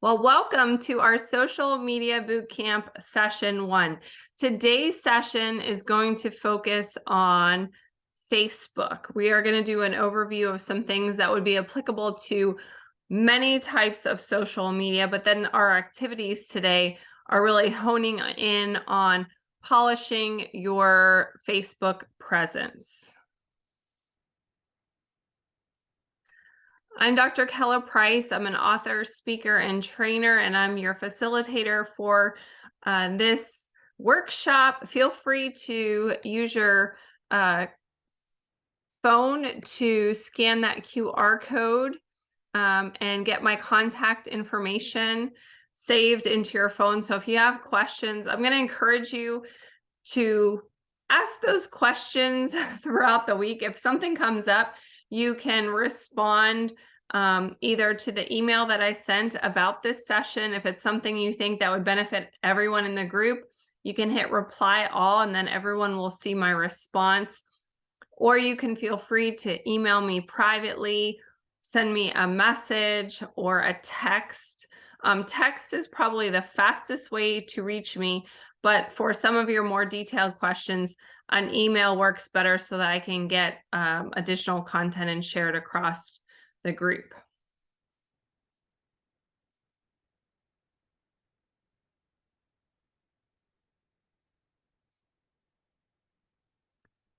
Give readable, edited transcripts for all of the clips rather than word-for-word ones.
Well, welcome to our social media bootcamp session 1. Today's session is going to focus on Facebook. We are going to do an overview of some things that would be applicable to many types of social media, but then our activities today are really honing in on polishing your Facebook presence. I'm Dr. Kella Price. I'm an author, speaker, and trainer, and I'm your facilitator for this workshop. Feel free to use your phone to scan that QR code and get my contact information saved into your phone. So if you have questions, I'm going to encourage you to ask those questions throughout the week. If something comes up, you can respond either to the email that I sent about this session. If it's something you think that would benefit everyone in the group, you can hit reply all, and then everyone will see my response. Or you can feel free to email me privately, send me a message or a text. Text is probably the fastest way to reach me, but for some of your more detailed questions, an email works better so that I can get additional content and share it across the group.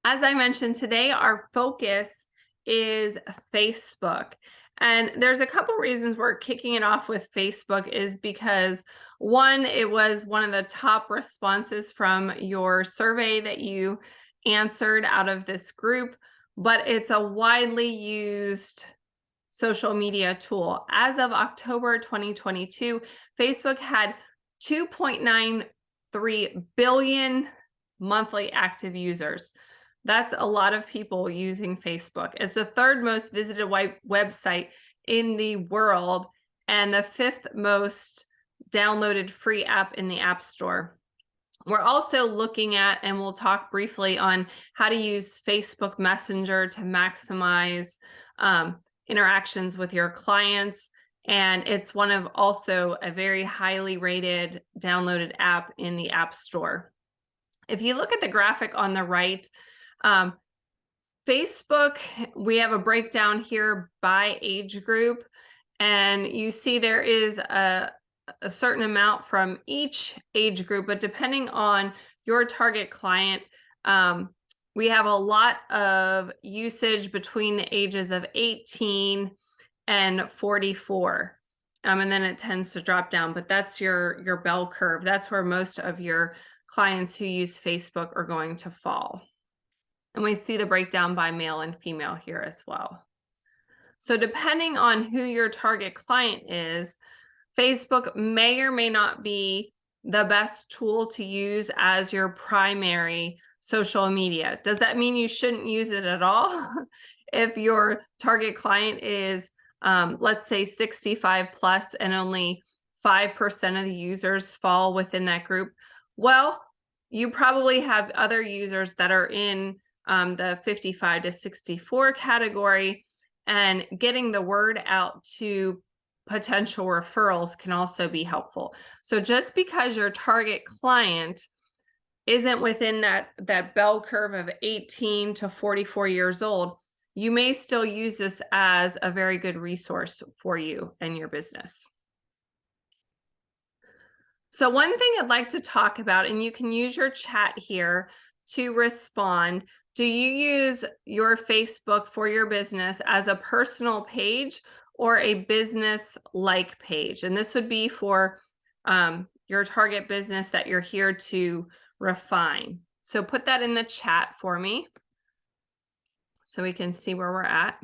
As I mentioned today, our focus is Facebook. And there's a couple reasons we're kicking it off with Facebook is because one, it was one of the top responses from your survey that you answered out of this group, but it's a widely used social media tool. As of October 2022, Facebook had 2.93 billion monthly active users. That's a lot of people using Facebook. It's the third most visited website in the world and the fifth most downloaded free app in the App Store. We're also looking at, and we'll talk briefly on how to use Facebook Messenger to maximize interactions with your clients. And it's one of also a very highly rated downloaded app in the App Store. If you look at the graphic on the right, Facebook, we have a breakdown here by age group, and you see there is a certain amount from each age group, but depending on your target client, we have a lot of usage between the ages of 18 and 44. And then it tends to drop down, but that's your bell curve. That's where most of your clients who use Facebook are going to fall. And we see the breakdown by male and female here as well. So depending on who your target client is, Facebook may or may not be the best tool to use as your primary social media. Does that mean you shouldn't use it at all? If your target client is, let's say 65 plus and only 5% of the users fall within that group, well, you probably have other users that are in the 55 to 64 category, and getting the word out to potential referrals can also be helpful. So just because your target client isn't within that bell curve of 18 to 44 years old, you may still use this as a very good resource for you and your business. So one thing I'd like to talk about, and you can use your chat here to respond. Do you use your Facebook for your business as a personal page or a business-like page? And this would be for your target business that you're here to refine. So put that in the chat for me so we can see where we're at.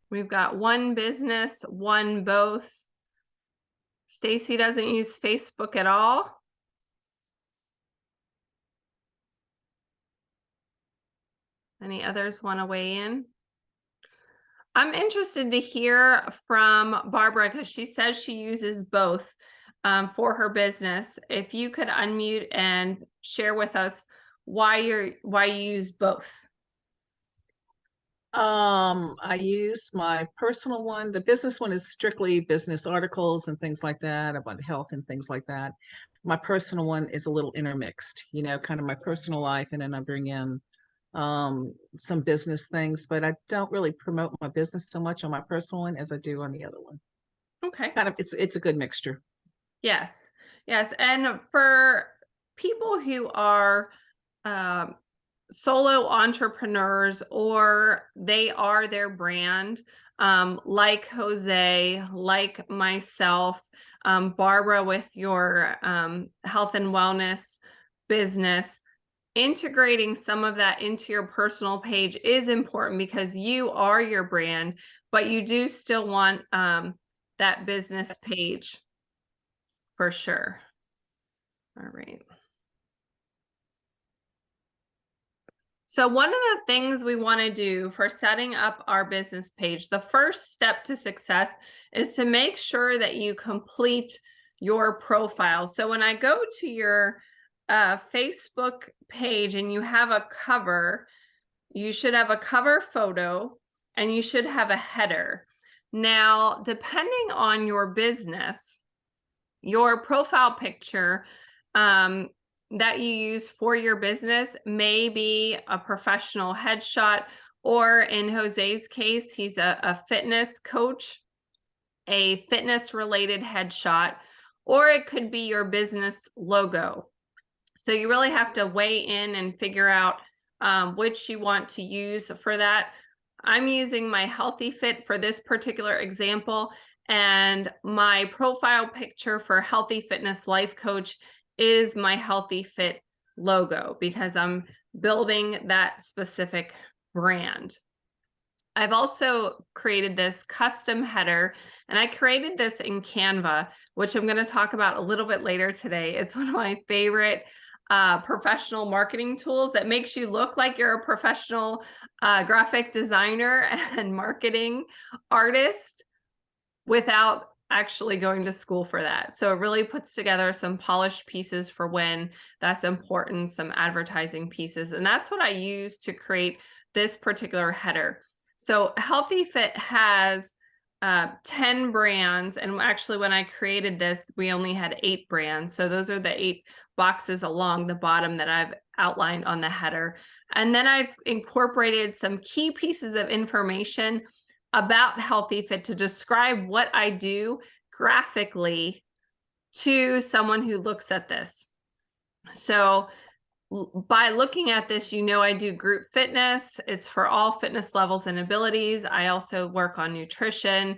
We've got one business, one both. Stacy doesn't use Facebook at all. Any others want to weigh in? I'm interested to hear from Barbara because she says she uses both. for her business. If you could unmute and share with us why you use both. I use my personal one. The business one is strictly business articles and things like that about health and things like that. My personal one is a little intermixed, kind of my personal life, and then I bring in some business things, but I don't really promote my business so much on my personal one as I do on the other one. Okay. Kind of, it's a good mixture. Yes. Yes. And for people who are um, solo entrepreneurs or they are their brand, like Jose, like myself, Barbara with your health and wellness business, integrating some of that into your personal page is important because you are your brand, but you do still want that business page for sure. All right. So one of the things we want to do for setting up our business page, the first step to success is to make sure that you complete your profile. So when I go to your Facebook page and you have a cover, you should have a cover photo and you should have a header. Now, depending on your business, your profile picture that you use for your business may be a professional headshot, or in Jose's case, he's a fitness coach, a fitness related headshot, or it could be your business logo. So you really have to weigh in and figure out which you want to use for that. I'm using my Healthy Fit for this particular example, and my profile picture for Healthy Fitness Life Coach is my Healthy Fit logo because I'm building that specific brand. I've also created this custom header, and I created this in Canva, which I'm going to talk about a little bit later today. It's one of my favorite professional marketing tools that makes you look like you're a professional graphic designer and marketing artist without actually going to school for that. So it really puts together some polished pieces for when that's important, some advertising pieces. And that's what I use to create this particular header. So Healthy Fit has 10 brands. And actually, when I created this, we only had 8 brands. So those are the 8 boxes along the bottom that I've outlined on the header. And then I've incorporated some key pieces of information about Healthy Fit to describe what I do graphically to someone who looks at this. So by looking at this, I do group fitness. It's for all fitness levels and abilities. I also work on nutrition.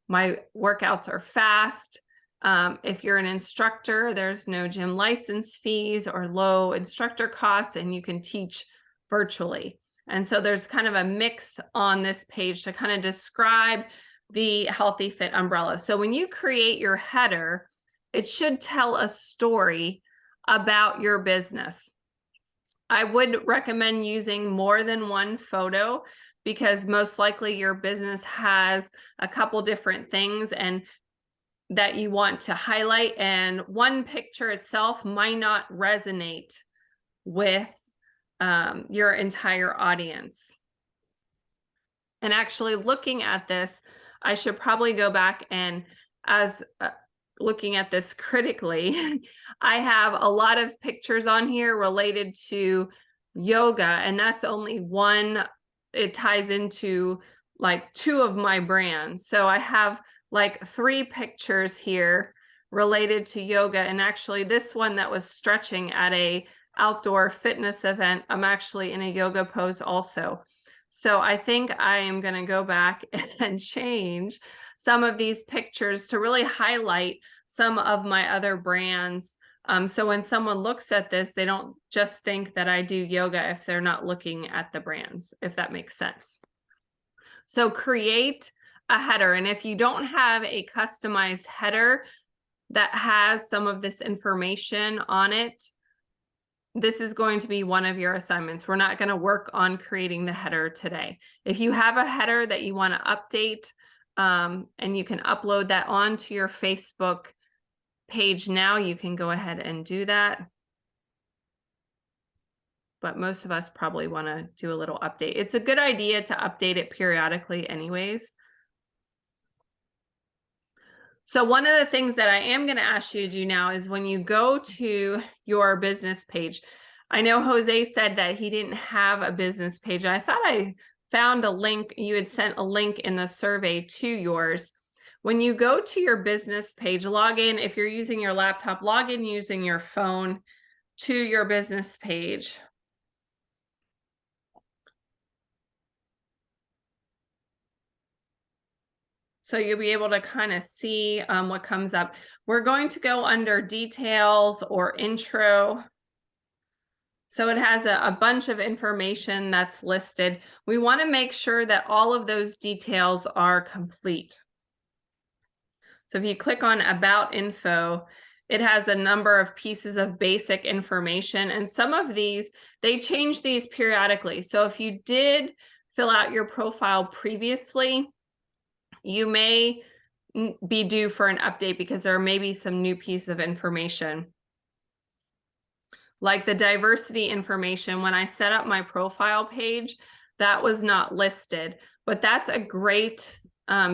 My workouts are fast. If you're an instructor, there's no gym license fees or low instructor costs, and you can teach virtually. And so there's kind of a mix on this page to kind of describe the Healthy Fit umbrella. So when you create your header, it should tell a story about your business. I would recommend using more than one photo because most likely your business has a couple different things and that you want to highlight, and one picture itself might not resonate with your entire audience. And actually looking at this, I should probably go back and as looking at this critically, I have a lot of pictures on here related to yoga, and that's only one. It ties into like 2 of my brands. So I have like 3 pictures here related to yoga. And actually this one that was stretching at a outdoor fitness event, I'm actually in a yoga pose also. So I think I am going to go back and change some of these pictures to really highlight some of my other brands. So when someone looks at this, they don't just think that I do yoga if they're not looking at the brands, if that makes sense. So create a header. And if you don't have a customized header that has some of this information on it, this is going to be one of your assignments. We're not going to work on creating the header today. If you have a header that you want to update, and you can upload that onto your Facebook page now, you can go ahead and do that. But most of us probably want to do a little update. It's a good idea to update it periodically anyways. So one of the things that I am going to ask you to do now is when you go to your business page, I know Jose said that he didn't have a business page. I thought I found a link. You had sent a link in the survey to yours. When you go to your business page, log in. If you're using your laptop, log in using your phone to your business page. So you'll be able to kind of see what comes up. We're going to go under details or intro. So it has a bunch of information that's listed. We want to make sure that all of those details are complete. So if you click on About Info, it has a number of pieces of basic information. And some of these, they change these periodically. So if you did fill out your profile previously, you may be due for an update because there may be some new piece of information. Like the diversity information, when I set up my profile page, that was not listed, but that's a great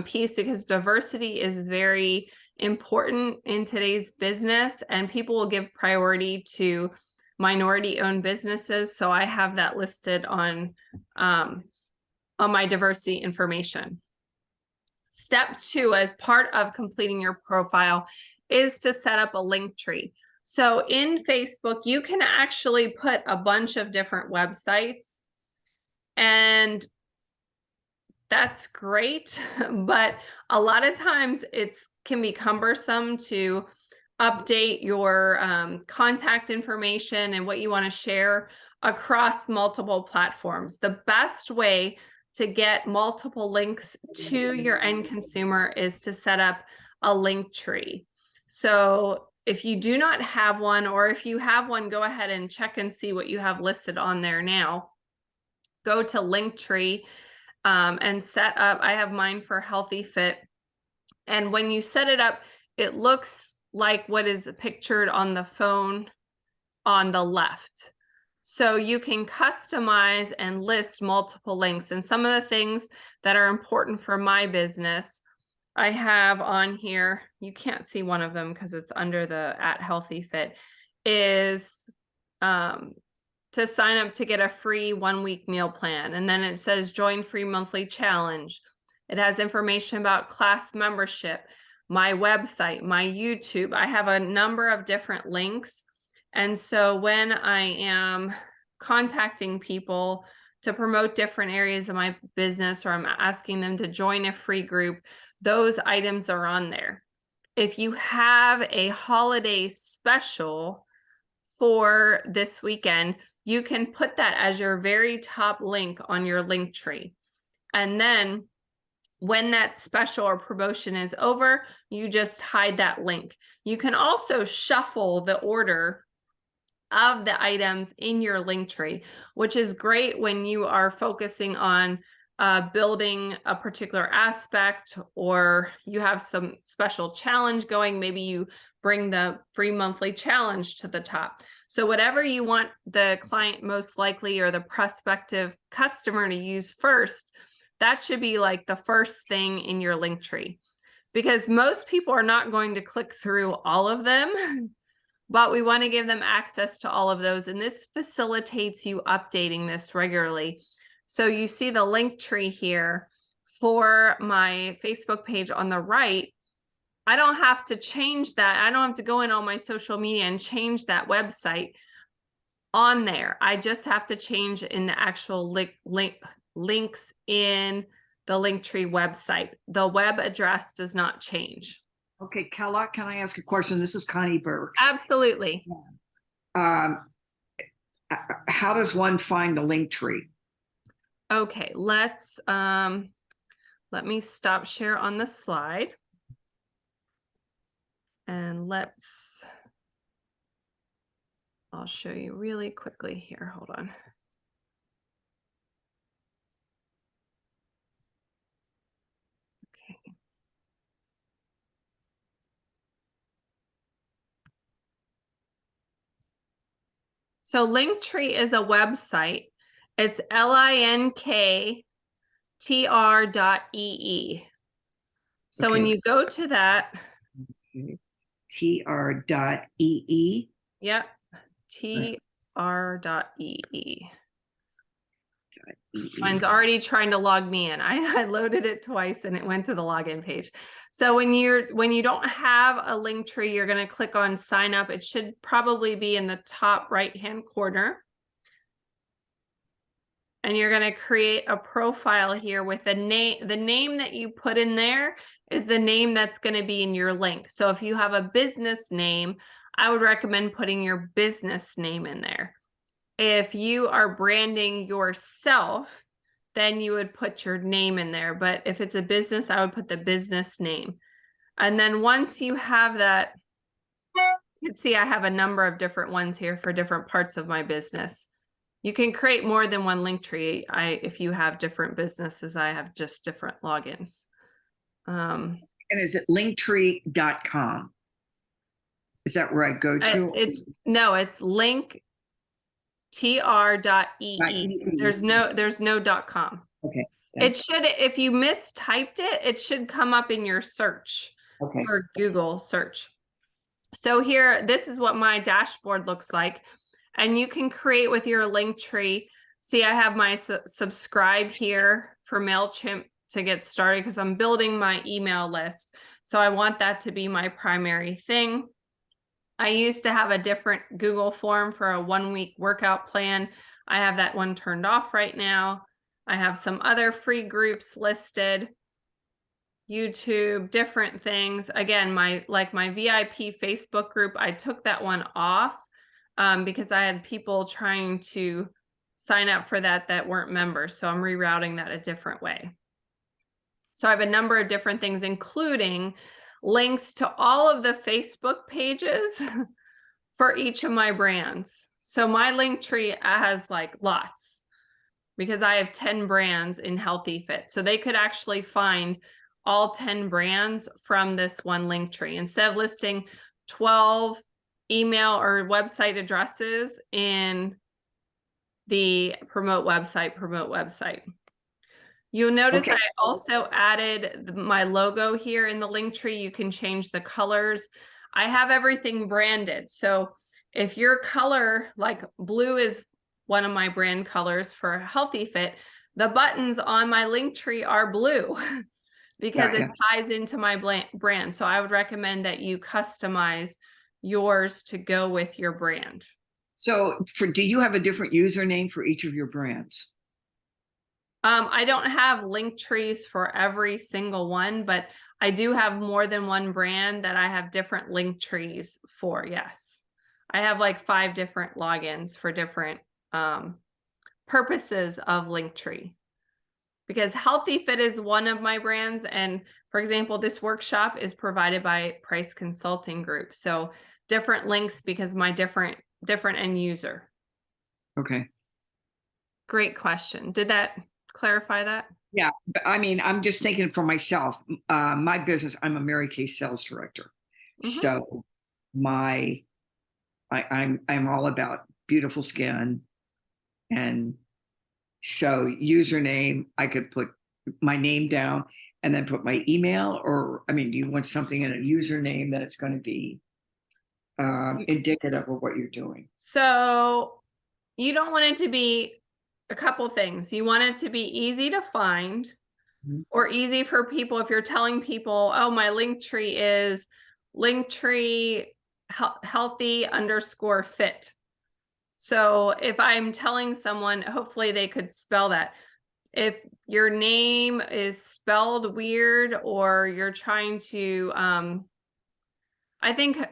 piece because diversity is very important in today's business and people will give priority to minority-owned businesses. So I have that listed on my diversity information. Step 2, as part of completing your profile, is to set up a link tree. So in Facebook, you can actually put a bunch of different websites, and that's great, but a lot of times it can be cumbersome to update your contact information and what you want to share across multiple platforms. The best way to get multiple links to your end consumer is to set up a link tree. So if you do not have one, or if you have one, go ahead and check and see what you have listed on there now. Go to Linktree and set up. I have mine for Healthy Fit. And when you set it up, it looks like what is pictured on the phone on the left. So you can customize and list multiple links. And some of the things that are important for my business, I have on here, you can't see one of them because it's under the @HealthyFit, is to sign up to get a free 1-week meal plan. And then it says join free monthly challenge. It has information about class membership, my website, my YouTube. I have a number of different links. And so when I am contacting people to promote different areas of my business, or I'm asking them to join a free group, those items are on there. If you have a holiday special for this weekend, you can put that as your very top link on your link tree. And then when that special or promotion is over, you just hide that link. You can also shuffle the order of the items in your link tree, which is great when you are focusing on building a particular aspect, or you have some special challenge going. Maybe you bring the free monthly challenge to the top. So whatever you want the client most likely, or the prospective customer, to use first, that should be like the first thing in your link tree, because most people are not going to click through all of them. But we want to give them access to all of those. And this facilitates you updating this regularly. So you see the link tree here for my Facebook page on the right. I don't have to change that. I don't have to go in all my social media and change that website on there. I just have to change in the actual links in the Linktree website. The web address does not change. Okay, Kella, can I ask a question? This is Connie Burks. Absolutely. How does one find the link tree? Okay, let me stop share on the slide. And I'll show you really quickly here. Hold on. Okay. So Linktree is a website. It's linktr.ee. So when Okay. you go to that, tr.ee. yep, tr.ee. Mine's already trying to log me in. I loaded it twice and it went to the login page. So when you don't have a Linktree, you're going to click on sign up. It should probably be in the top right-hand corner. And you're going to create a profile here with a name. The name that you put in there is the name that's going to be in your link. So if you have a business name, I would recommend putting your business name in there. If you are branding yourself, then you would put your name in there. But if it's a business, I would put the business name. And then once you have that, you can see I have a number of different ones here for different parts of my business. You can create more than one Linktree. If you have different businesses, I have just different logins. And is it linktree.com? Is that where I go to? It's linktr.ee. There's no .com. Okay. It should, if you mistyped it, it should come up in your search for Google search. So here, this is what my dashboard looks like. And you can create with your Linktree. See, I have my subscribe here for MailChimp to get started because I'm building my email list. So I want that to be my primary thing. I used to have a different Google form for a 1-week workout plan. I have that one turned off right now. I have some other free groups listed. YouTube, different things. Again, my VIP Facebook group, I took that one off because I had people trying to sign up for that weren't members. So I'm rerouting that a different way. So I have a number of different things, including links to all of the Facebook pages for each of my brands. So my Linktree has like lots because I have 10 brands in Healthy Fit. So they could actually find all 10 brands from this one Linktree instead of listing 12 email or website addresses in the promote website. You'll notice I also added my logo here in the Linktree. You can change the colors. I have everything branded. So if your color, like blue is one of my brand colors for Healthy Fit, the buttons on my Linktree are blue because it ties into my brand. So I would recommend that you customize yours to go with your brand. So do you have a different username for each of your brands? I don't have Linktrees for every single one, but I do have more than one brand that I have different Linktrees for. Yes. I have like 5 different logins for different purposes of Linktree. Because Healthy Fit is one of my brands. And for example, this workshop is provided by Price Consulting Group. So different links because my different end user. Okay. Great question. Did that clarify that? Yeah, but I mean, I'm just thinking for myself, my business, I'm a Mary Kay sales director. So I'm all about beautiful skin. And so username, I could put my name down and then put my email, or, I mean, do you want something in a username that it's going to be indicative of what you're doing? So you don't want it to be a couple things. You want it to be easy to find or easy for people. If you're telling people, oh, my Linktree is Linktree healthy_fit. So if I'm telling someone, hopefully they could spell that. If your name is spelled weird or you're trying to, I think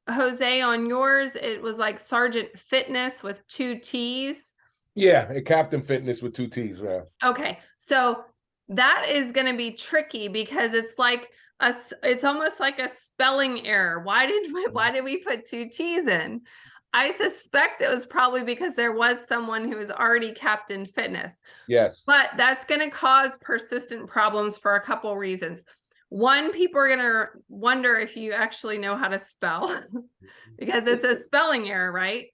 Jose, on yours, it was like Sergeant Fitness with 2 T's. Yeah, a Captain Fitness with 2 T's, yeah. Okay, so that is going to be tricky because it's like it's almost like a spelling error. Why did we put 2 T's in? I suspect it was probably because there was someone who was already Captain Fitness. Yes. But that's going to cause persistent problems for a couple reasons. One, people are going to wonder if you actually know how to spell because it's a spelling error, right?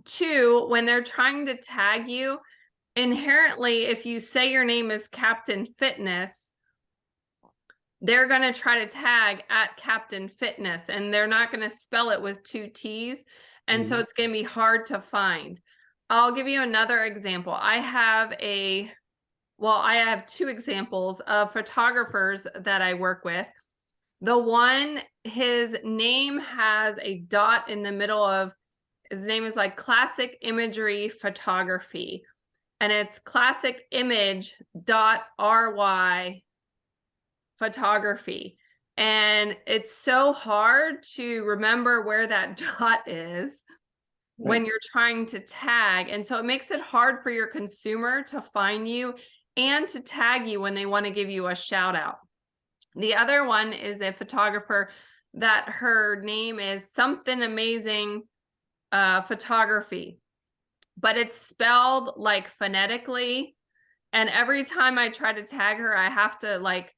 Two, when they're trying to tag you, inherently, if you say your name is Captain Fitness, they're going to try to tag at Captain Fitness, and they're not going to spell it with 2 T's. And so it's going to be hard to find. I'll give you another example. I have 2 examples of photographers that I work with. The one, his name has a dot in the middle of, his name is like Classic Imagery Photography, and it's classicimage.ry photography. And it's so hard to remember where that dot is when you're trying to tag. And so it makes it hard for your consumer to find you and to tag you when they want to give you a shout out. The other one is a photographer that her name is Something Amazing Photography, but it's spelled like phonetically. And every time I try to tag her, I have to like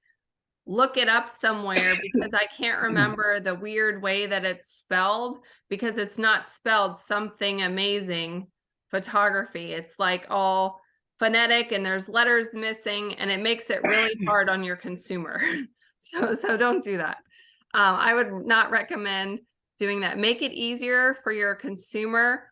look it up somewhere because I can't remember the weird way that it's spelled, because it's not spelled Something Amazing Photography. It's like all phonetic and there's letters missing, and it makes it really hard on your consumer. So don't do that. I would not recommend doing that. Make it easier for your consumer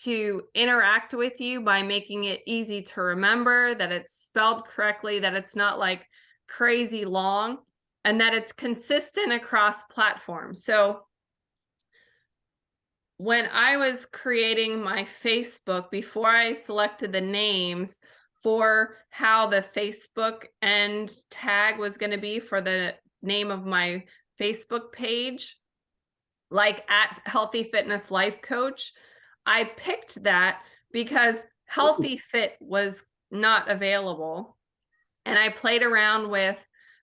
to interact with you by making it easy to remember, that it's spelled correctly, that it's not like crazy long, and that it's consistent across platforms. So when I was creating my Facebook, before I selected the names for how the Facebook end tag was going to be for the name of my Facebook page, like at Healthy Fitness Life Coach, I picked that because Healthy Fit was not available. And I played around with,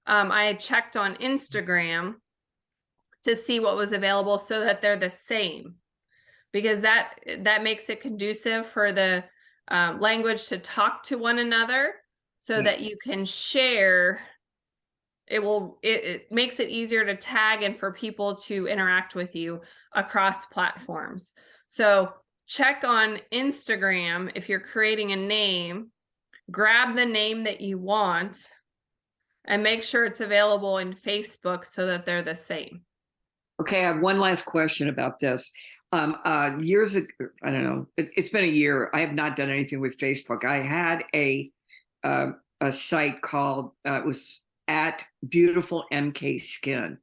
I checked on Instagram to see what was available so that they're the same, because that makes it conducive for the language to talk to one another so that you can share. It makes it easier to tag and for people to interact with you across platforms. So check on Instagram if you're creating a name. Grab the name that you want and make sure it's available in Facebook so that they're the same. Okay, I have one last question about this. Years ago, I don't know, it's been a year. I have not done anything with Facebook. I had a site called, it was at Beautiful MK Skin,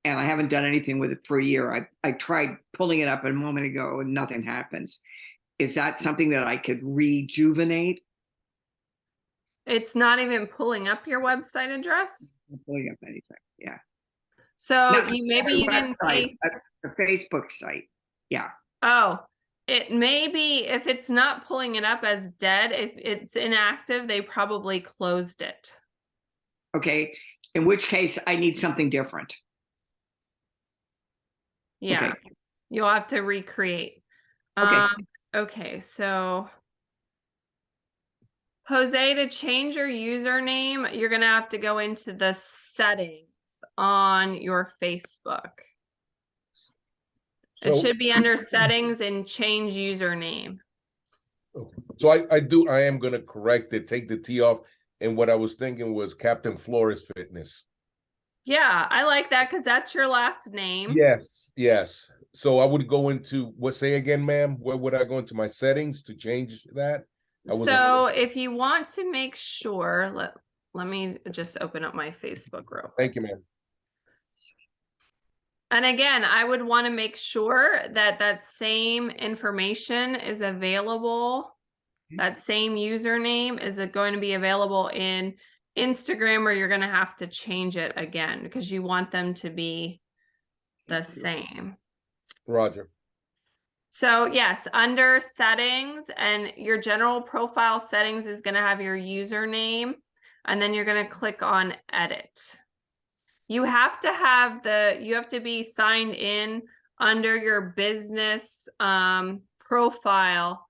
and I haven't done anything with it for a year. I tried pulling it up a moment ago and nothing happens. Is that something that I could rejuvenate? It's not even pulling up your website address. Not pulling up anything. Yeah. So No, you didn't see a Facebook site. Yeah. Oh, it may be, if it's not pulling it up as dead, if it's inactive, they probably closed it. Okay. In which case I need something different. Yeah. Okay. You'll have to recreate. Okay. Okay, so Jose, to change your username, you're going to have to go into the settings on your Facebook. It So- should be under settings and change username. Okay. So I am gonna correct it, take the T off, and what I was thinking was Captain Flores Fitness. Yeah, I like that because that's your last name. Yes, yes. So I would go into what, say again, ma'am? Where would I go into my settings to change that? I wasn't So sure. if you want to make sure, let me just open up my Facebook real quick. Thank you, ma'am. And again, I would want to make sure that that same information is available. That same username is going to be available in Instagram, or you're going to have to change it again because you want them to be the same. Roger. So yes, under settings, and your general profile settings is going to have your username, and then you're going to click on edit. You have to be signed in under your business profile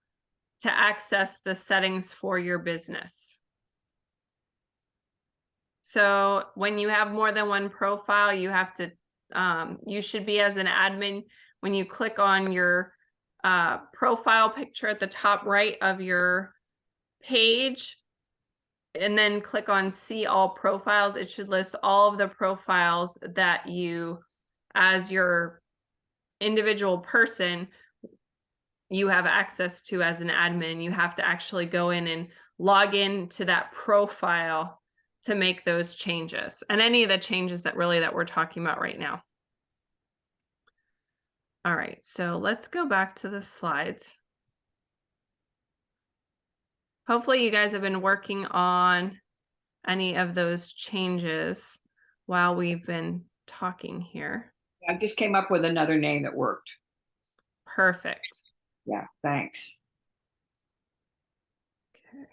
to access the settings for your business. So when you have more than one profile, you have to, you should be, as an admin, when you click on your profile picture at the top right of your page, and then click on see all profiles. It should list all of the profiles that you, as your individual person, you have access to as an admin. You have to actually go in and log in to that profile to make those changes, and any of the changes that we're talking about right now. All right, so let's go back to the slides. Hopefully you guys have been working on any of those changes while we've been talking here. I just came up with another name that worked. Perfect. Yeah, thanks. Okay.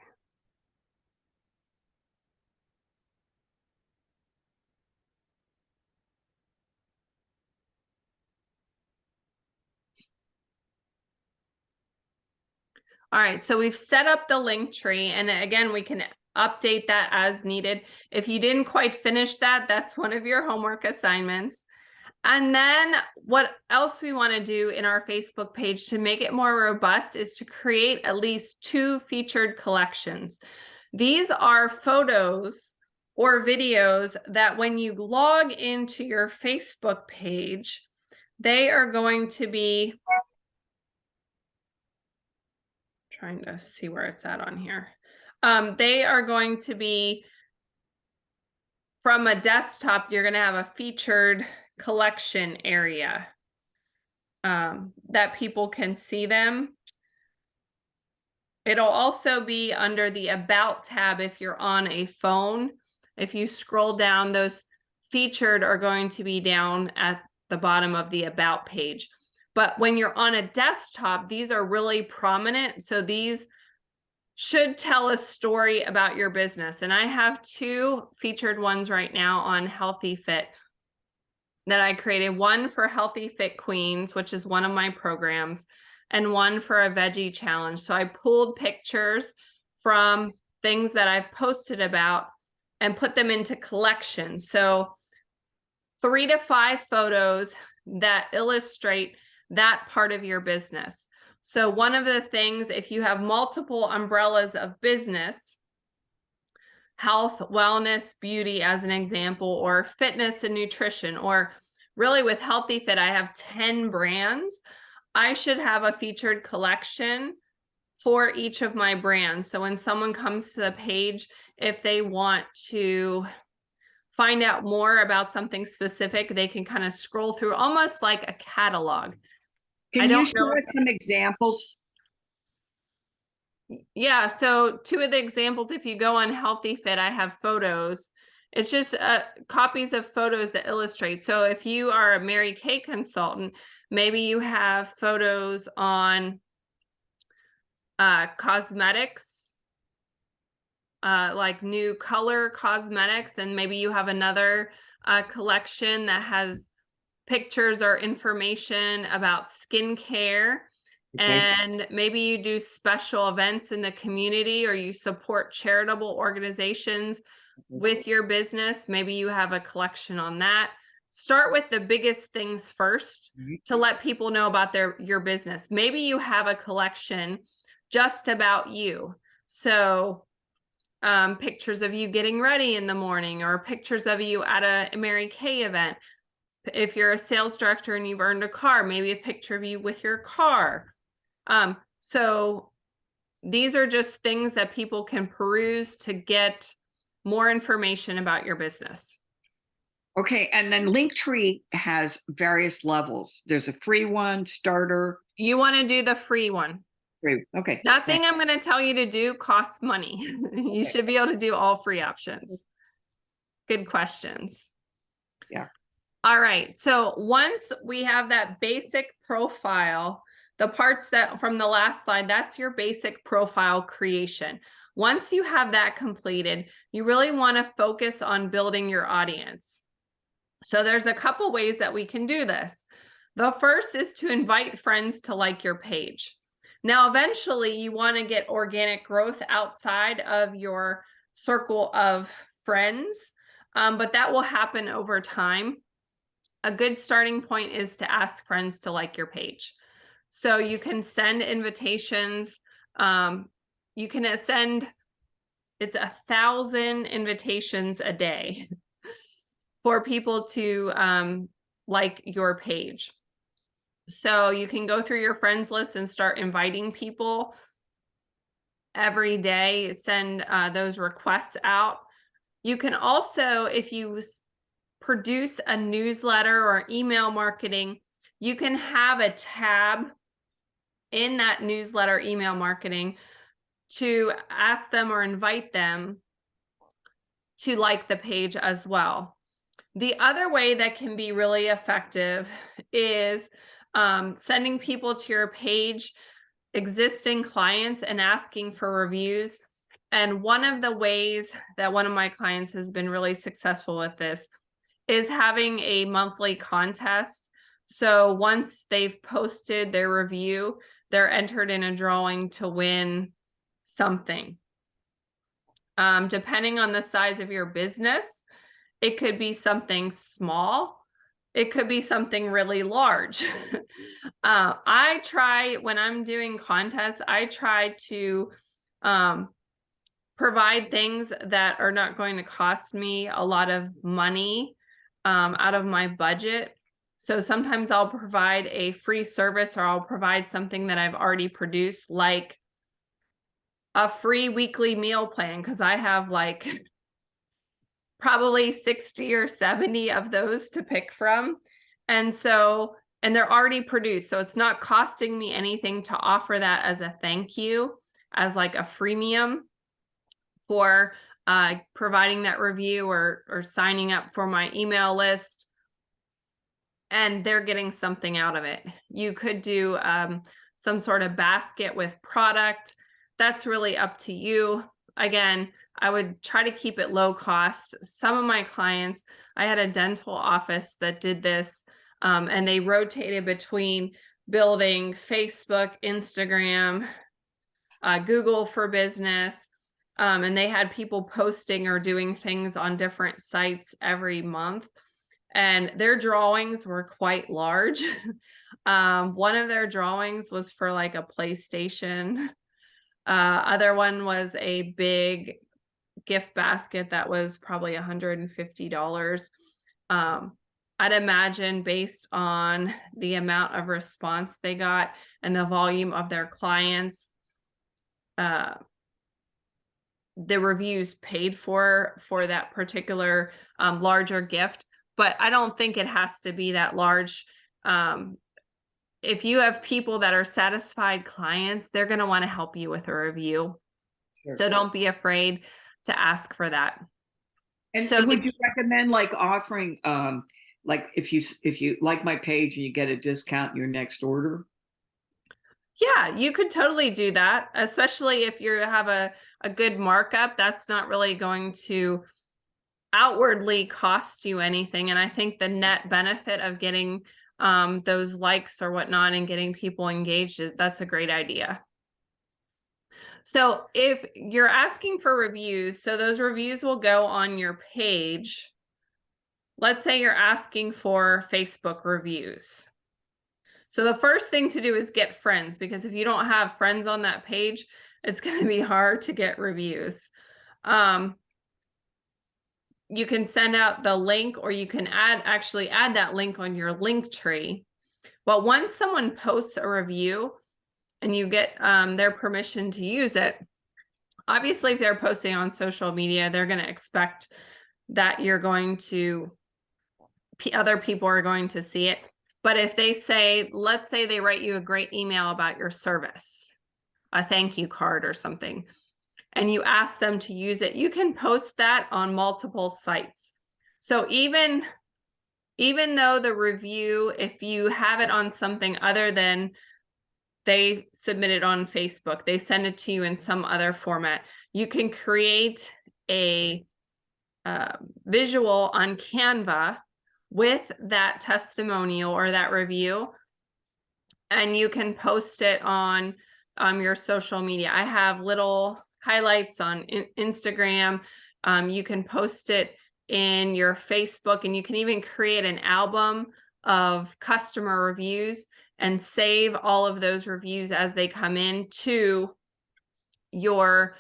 All right, so we've set up the link tree, and again, we can update that as needed. If you didn't quite finish that, that's one of your homework assignments. And then what else we want to do in our Facebook page to make it more robust is to create at least 2 featured collections. These are photos or videos that when you log into your Facebook page, they are going to be, trying to see where it's at on here. They are going to be from a desktop. You're going to have a featured collection area that people can see them. It'll also be under the About tab if you're on a phone. If you scroll down, those featured are going to be down at the bottom of the About page. But when you're on a desktop, these are really prominent. So these should tell a story about your business. And I have 2 featured ones right now on Healthy Fit that I created, one for Healthy Fit Queens, which is one of my programs, and one for a veggie challenge. So I pulled pictures from things that I've posted about and put them into collections. So 3 to 5 photos that illustrate that part of your business. So one of the things, if you have multiple umbrellas of business, health, wellness, beauty as an example, or fitness and nutrition, or really with Healthy Fit, I have 10 brands. I should have a featured collection for each of my brands. So when someone comes to the page, if they want to find out more about something specific, they can kind of scroll through almost like a catalog. Can you share some examples? Yeah, so 2 of the examples, if you go on Healthy Fit, I have photos. It's just copies of photos that illustrate. So if you are a Mary Kay consultant, maybe you have photos on cosmetics, like new color cosmetics, and maybe you have another collection that has pictures or information about skincare. Okay. And maybe you do special events in the community, or you support charitable organizations with your business. Maybe you have a collection on that. Start with the biggest things first to let people know about your business. Maybe you have a collection just about you. So pictures of you getting ready in the morning, or pictures of you at a Mary Kay event. If you're a sales director and you've earned a car, maybe a picture of you with your car. So these are just things that people can peruse to get more information about your business. Okay, and then Linktree has various levels. There's a free one, starter. You want to do the free one. Free. Okay. Nothing I'm going to tell you to do costs money. You should be able to do all free options. Good questions. Yeah. All right, so once we have that basic profile, the parts that from the last slide, that's your basic profile creation. Once you have that completed, you really want to focus on building your audience. So there's a couple ways that we can do this. The first is to invite friends to like your page. Now, eventually you want to get organic growth outside of your circle of friends, but that will happen over time. A good starting point is to ask friends to like your page. So you can send invitations. You can send, it's 1,000 invitations a day for people to like your page. So you can go through your friends list and start inviting people every day, send those requests out. You can also, if you produce a newsletter or email marketing, you can have a tab in that newsletter email marketing to ask them or invite them to like the page as well. The other way that can be really effective is sending people to your page, existing clients, and asking for reviews. And one of the ways that one of my clients has been really successful with this is having a monthly contest. So once they've posted their review, they're entered in a drawing to win something. Depending on the size of your business, it could be something small. It could be something really large. I try, when I'm doing contests, I try to provide things that are not going to cost me a lot of money out of my budget. So sometimes I'll provide a free service, or I'll provide something that I've already produced, like a free weekly meal plan, because I have like probably 60 or 70 of those to pick from. And so, and they're already produced. So it's not costing me anything to offer that as a thank you, as like a freemium for providing that review or signing up for my email list. And they're getting something out of it. You could do some sort of basket with product. That's really up to you. Again, I would try to keep it low cost. Some of my clients, I had a dental office that did this, and they rotated between building Facebook, Instagram, Google for Business, and they had people posting or doing things on different sites every month. And their drawings were quite large. One of their drawings was for like a PlayStation. Other one was a big gift basket that was probably $150. I'd imagine, based on the amount of response they got and the volume of their clients, the reviews paid for that particular larger gift. But I don't think it has to be that large. If you have people that are satisfied clients, they're going to want to help you with a review. Sure. So don't be afraid to ask for that. And so would you recommend like offering, like if you like my page and you get a discount in your next order? Yeah, you could totally do that, especially if you have a good markup. That's not really going to outwardly cost you anything. And I think the net benefit of getting those likes or whatnot and getting people engaged, that's a great idea. So if you're asking for reviews, so those reviews will go on your page. Let's say you're asking for Facebook reviews. So the first thing to do is get friends, because if you don't have friends on that page, it's going to be hard to get reviews. You can send out the link, or you can actually add that link on your link tree. But once someone posts a review and you get their permission to use it, obviously if they're posting on social media, they're going to expect that you're going to, other people are going to see it. But if they say, let's say they write you a great email about your service, a thank you card or something, and you ask them to use it, you can post that on multiple sites. So even though the review, if you have it on something other than they submit it on Facebook, they send it to you in some other format, you can create a visual on Canva with that testimonial or that review, and you can post it on your social media. I have little highlights on Instagram. You can post it in your Facebook, and you can even create an album of customer reviews and save all of those reviews as they come in to your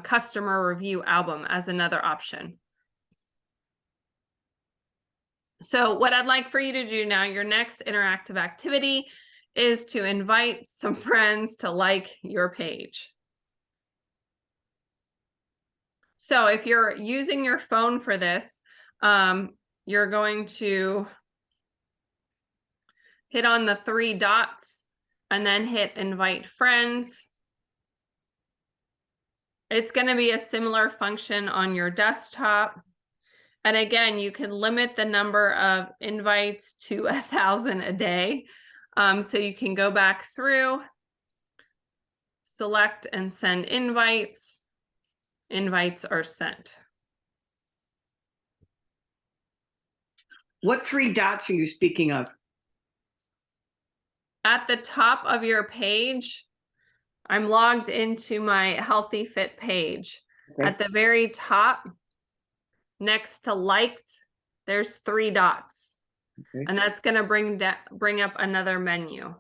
customer review album as another option. So what I'd like for you to do now, your next interactive activity, is to invite some friends to like your page. So if you're using your phone for this, you're going to hit on the 3 dots and then hit invite friends. It's going to be a similar function on your desktop. And again, you can limit the number of invites to 1,000 a day. So you can go back through, select and send invites. Invites are sent. What 3 dots are you speaking of? At the top of your page, I'm logged into my Healthy Fit page. Okay. At the very top, next to liked, there's 3 dots. Okay. And that's going to bring up another menu.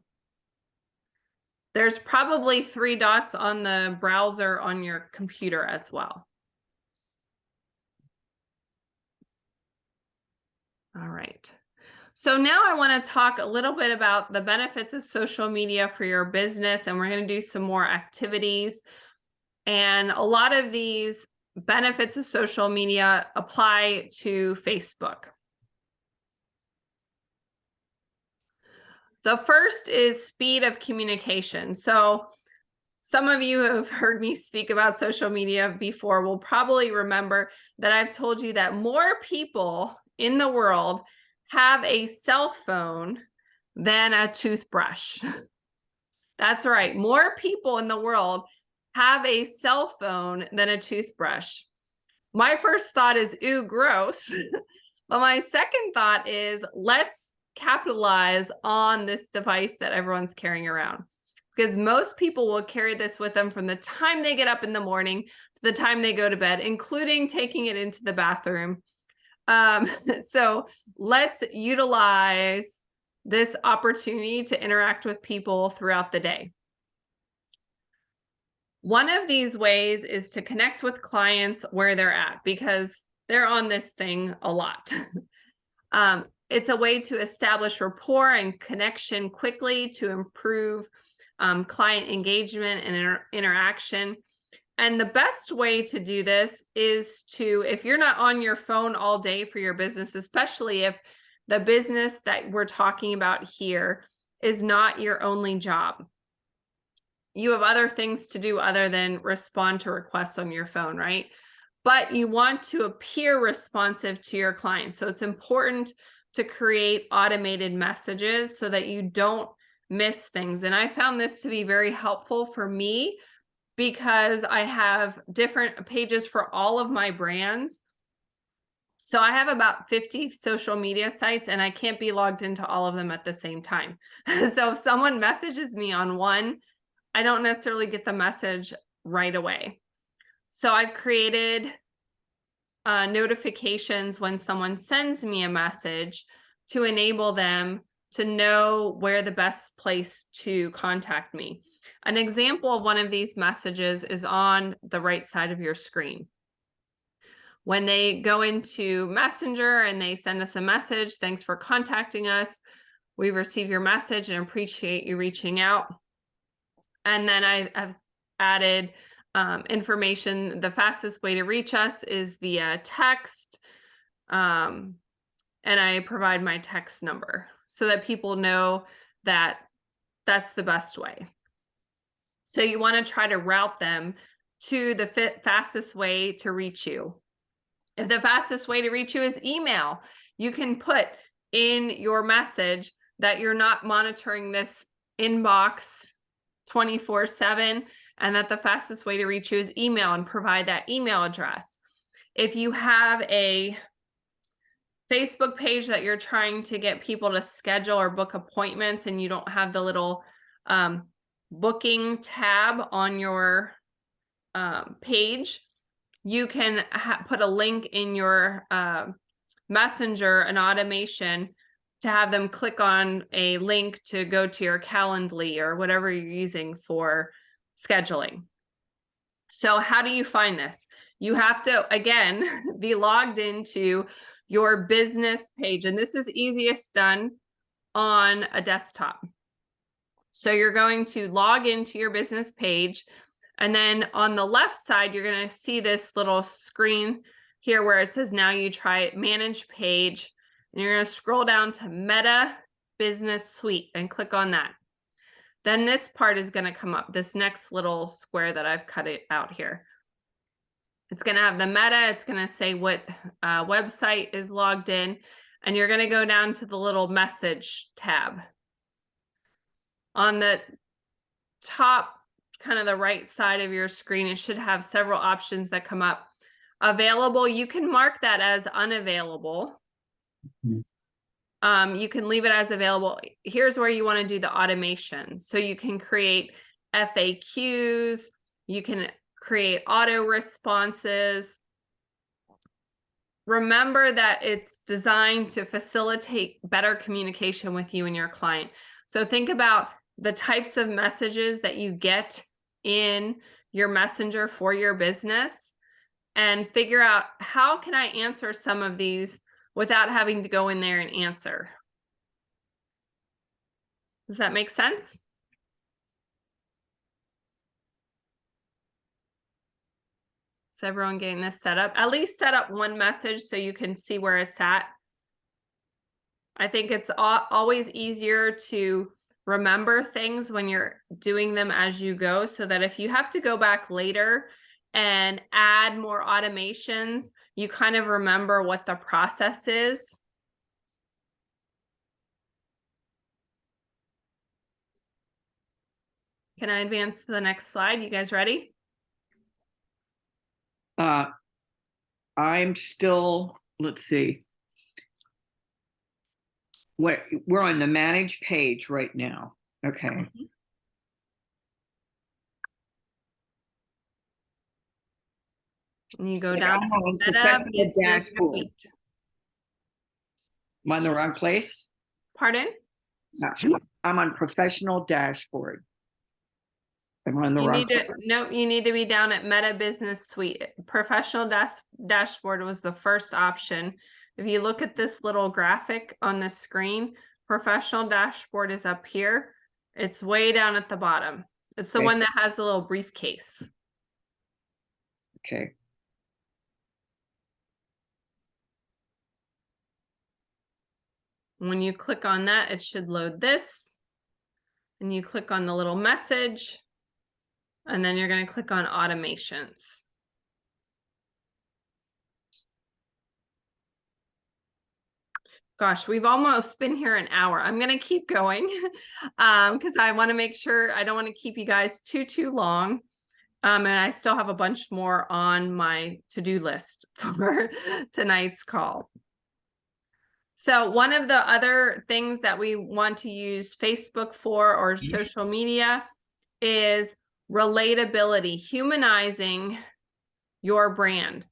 There's probably 3 dots on the browser on your computer as well. All right. So now I want to talk a little bit about the benefits of social media for your business, and we're going to do some more activities. And a lot of these benefits of social media apply to Facebook. The first is speed of communication. So some of you who have heard me speak about social media before will probably remember that I've told you that more people in the world have a cell phone than a toothbrush. That's right. More people in the world have a cell phone than a toothbrush. My first thought is, ooh, gross. But my second thought is, let's capitalize on this device that everyone's carrying around. Because most people will carry this with them from the time they get up in the morning to the time they go to bed, including taking it into the bathroom. So let's utilize this opportunity to interact with people throughout the day. One of these ways is to connect with clients where they're at, because they're on this thing a lot. It's a way to establish rapport and connection quickly to improve client engagement and interaction. And the best way to do this is to, if you're not on your phone all day for your business, especially if the business that we're talking about here is not your only job. You have other things to do other than respond to requests on your phone, right? But you want to appear responsive to your clients. So it's important to create automated messages so that you don't miss things. And I found this to be very helpful for me because I have different pages for all of my brands. So I have about 50 social media sites and I can't be logged into all of them at the same time. So if someone messages me on one, I don't necessarily get the message right away. So I've created notifications when someone sends me a message to enable them to know where the best place to contact me. An example of one of these messages is on the right side of your screen. When they go into Messenger and they send us a message, thanks for contacting us. We received your message and appreciate you reaching out. And then I've added information. The fastest way to reach us is via text. And I provide my text number so that people know that that's the best way. So you want to try to route them to the fastest way to reach you. If the fastest way to reach you is email, you can put in your message that you're not monitoring this inbox 24/7 and that the fastest way to reach you is email, and provide that email address. If you have a Facebook page that you're trying to get people to schedule or book appointments and you don't have the little booking tab on your page, you can put a link in your Messenger, an automation to have them click on a link to go to your Calendly or whatever you're using for scheduling. So how do you find this? You have to, again, be logged into your business page, and this is easiest done on a desktop. So you're going to log into your business page, and then on the left side, you're going to see this little screen here where it says, now you try it, manage page, and you're going to scroll down to Meta Business Suite and click on that. Then this part is going to come up, this next little square that I've cut it out here. It's going to have the meta, it's going to say what website is logged in, and you're going to go down to the little message tab. On the top, kind of the right side of your screen, it should have several options that come up. Available, you can mark that as unavailable. You can leave it as available. Here's where you want to do the automation. So you can create FAQs, you can create auto responses. Remember that it's designed to facilitate better communication with you and your client. So think about the types of messages that you get in your messenger for your business and figure out, how can I answer some of these without having to go in there and answer? Does that make sense? Is everyone getting this set up? At least set up one message so you can see where it's at. I think it's always easier to remember things when you're doing them as you go, so that if you have to go back later and add more automations, you kind of remember what the process is. Can I advance to the next slide? You guys ready? I'm still, let's see. We're on the manage page right now. Okay. And you go Yeah, down I'm to on Meta professional Business dashboard. Suite. Am I in the wrong place? Pardon? No, I'm on professional dashboard. I'm on the You wrong need to, place. no, you need to be down at Meta Business Suite. Professional dashboard was the first option. If you look at this little graphic on the screen, professional dashboard is up here. It's way down at the bottom. It's the Okay. one that has the little briefcase. Okay. When you click on that, it should load this. And you click on the little message. And then you're going to click on automations. Gosh, we've almost been here an hour. I'm going to keep going because I want to make sure I don't want to keep you guys too long. And I still have a bunch more on my to-do list for tonight's call. So one of the other things that we want to use Facebook for, or social media, is relatability, humanizing your brand.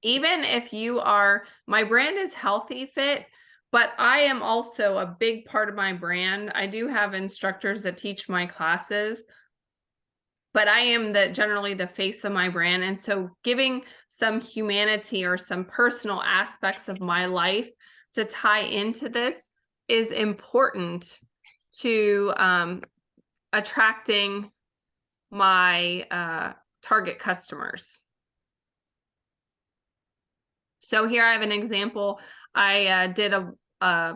Even if you are, my brand is Healthy Fit, but I am also a big part of my brand. I do have instructors that teach my classes, but I am generally the face of my brand. And so giving some humanity or some personal aspects of my life to tie into this is important to attracting my target customers. So here I have an example. I did a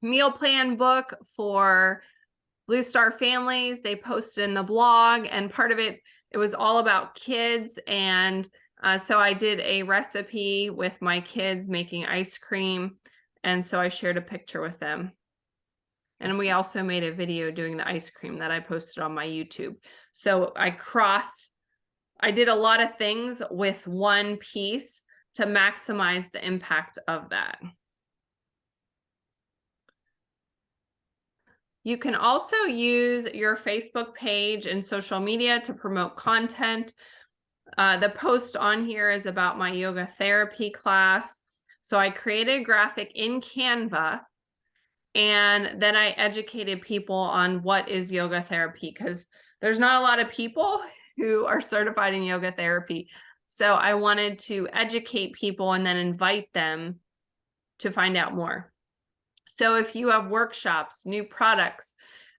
meal plan book for Blue Star families. They posted in the blog, and part of it was all about kids. And so I did a recipe with my kids making ice cream. And so I shared a picture with them. And we also made a video doing the ice cream that I posted on my YouTube. So I did a lot of things with one piece to maximize the impact of that. You can also use your Facebook page and social media to promote content. The post on here is about my yoga therapy class. So I created a graphic in Canva, and then I educated people on what is yoga therapy, because there's not a lot of people who are certified in yoga therapy. So I wanted to educate people and then invite them to find out more. So if you have workshops, new products,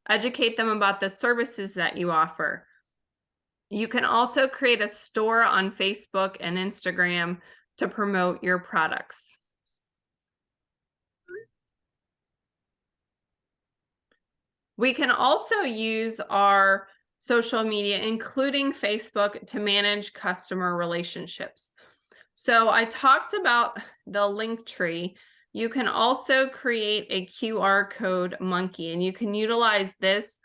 educate them about the services that you offer. You can also create a store on Facebook and Instagram to promote your products. We can also use our social media, including Facebook, to manage customer relationships. So I talked about the link tree. You can also create a QR code monkey, and you can utilize this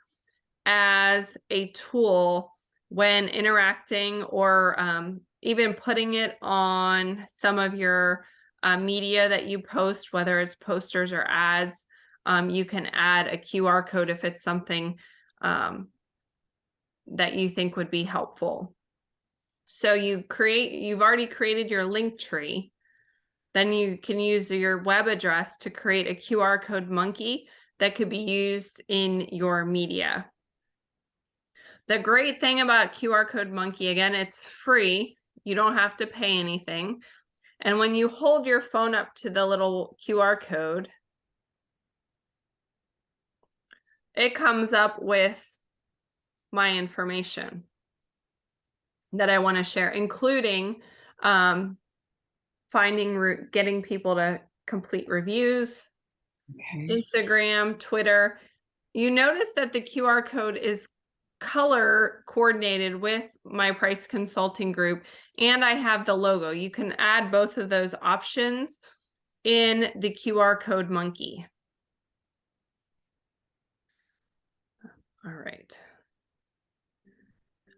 as a tool when interacting, or even putting it on some of your media that you post, whether it's posters or ads. You can add a QR code if it's something that you think would be helpful. So you've already created your link tree. Then you can use your web address to create a QR code monkey that could be used in your media. The great thing about QR code monkey, again, it's free. You don't have to pay anything. And when you hold your phone up to the little QR code, it comes up with my information that I want to share, including getting people to complete reviews, Okay. Instagram, Twitter. You notice that the QR code is color coordinated with my price consulting group, and I have the logo. You can add both of those options in the QR code monkey. All right.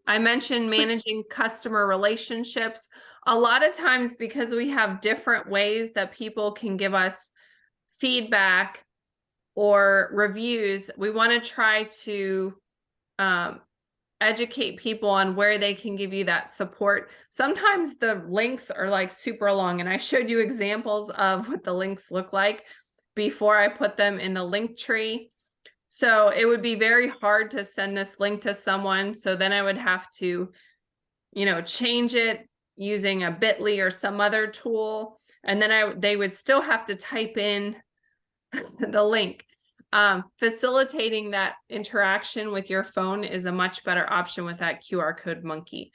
I mentioned managing customer relationships. A lot of times, because we have different ways that people can give us feedback or reviews, we want to try to educate people on where they can give you that support. Sometimes the links are like super long, and I showed you examples of what the links look like before I put them in the link tree. So it would be very hard to send this link to someone. So then I would have to, change it using a bit.ly or some other tool. And then they would still have to type in the link. Facilitating that interaction with your phone is a much better option with that QR code monkey.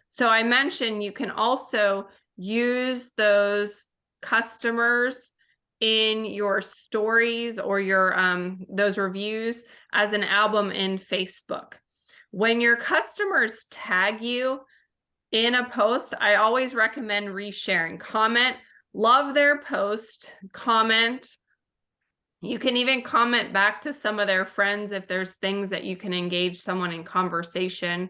So I mentioned you can also use those customers in your stories or your those reviews as an album in Facebook. When your customers tag you in a post, I always recommend resharing. Comment, love their post, comment. You can even comment back to some of their friends if there's things that you can engage someone in conversation.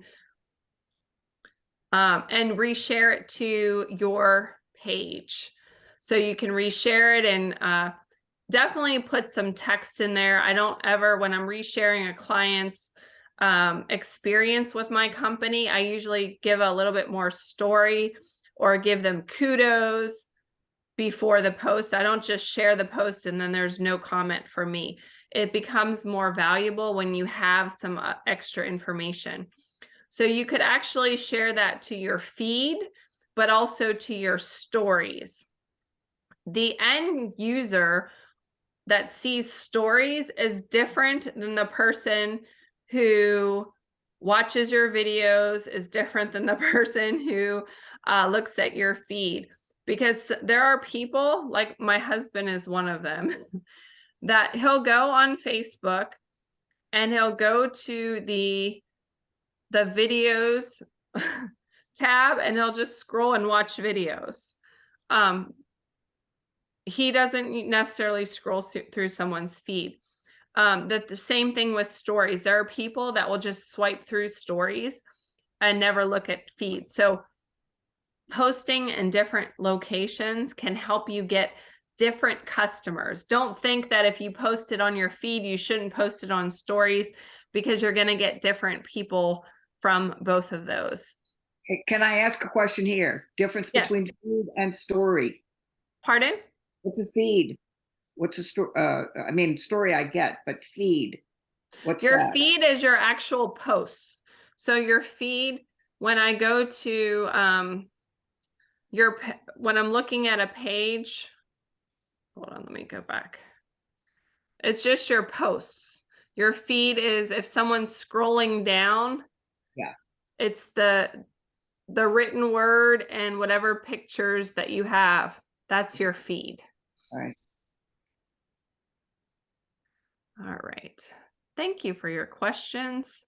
And reshare it to your page. So you can reshare it, and definitely put some text in there. I don't ever, when I'm resharing a client's experience with my company, I usually give a little bit more story or give them kudos before the post. I don't just share the post and then there's no comment for me. It becomes more valuable when you have some extra information. So you could actually share that to your feed, but also to your stories. The end user that sees stories is different than the person who watches your videos, is different than the person who looks at your feed. Because there are people, like my husband is one of them, that he'll go on Facebook and he'll go to the videos tab and he'll just scroll and watch videos. He doesn't necessarily scroll through someone's feed. The same thing with stories. There are people that will just swipe through stories and never look at feed. So posting in different locations can help you get different customers. Don't think that if you post it on your feed, you shouldn't post it on stories, because you're going to get different people from both of those. Can I ask a question here? Difference Yes. between feed and story. Pardon? What's a feed? What's a story? I mean, story I get, but feed. What's Your that? feed is your actual posts. So your feed, when I go to when I'm looking at a page, hold on, let me go back. It's just your posts. Your feed is if someone's scrolling down, Yeah. it's the written word and whatever pictures that you have. That's your feed. All right. All right. Thank you for your questions.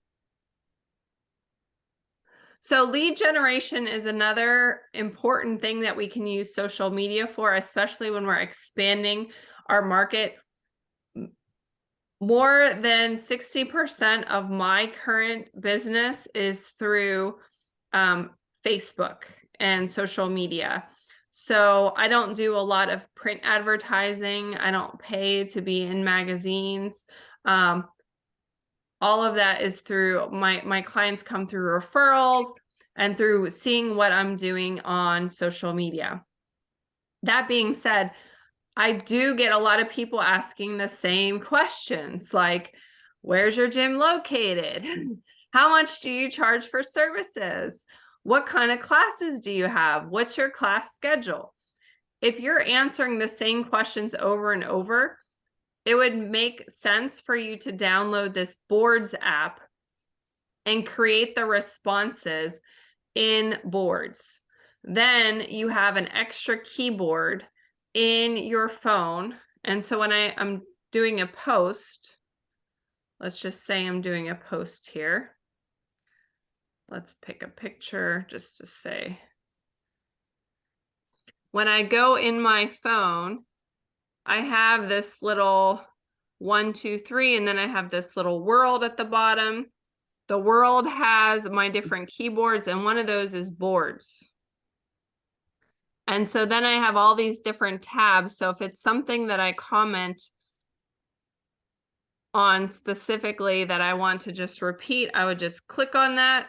So lead generation is another important thing that we can use social media for, especially when we're expanding our market. More than 60% of my current business is through Facebook and social media. So I don't do a lot of print advertising. I don't pay to be in magazines. All of that is through my clients come through referrals and through seeing what I'm doing on social media. That being said, I do get a lot of people asking the same questions like, where's your gym located? How much do you charge for services? What kind of classes do you have? What's your class schedule? If you're answering the same questions over and over, it would make sense for you to download this boards app and create the responses in boards. Then you have an extra keyboard in your phone. And so when I'm doing a post, let's just say I'm doing a post here. Let's pick a picture just to say. When I go in my phone, I have this little 1, 2, 3, and then I have this little world at the bottom. The world has my different keyboards, and one of those is boards. And so then I have all these different tabs. So if it's something that I comment on specifically that I want to just repeat, I would just click on that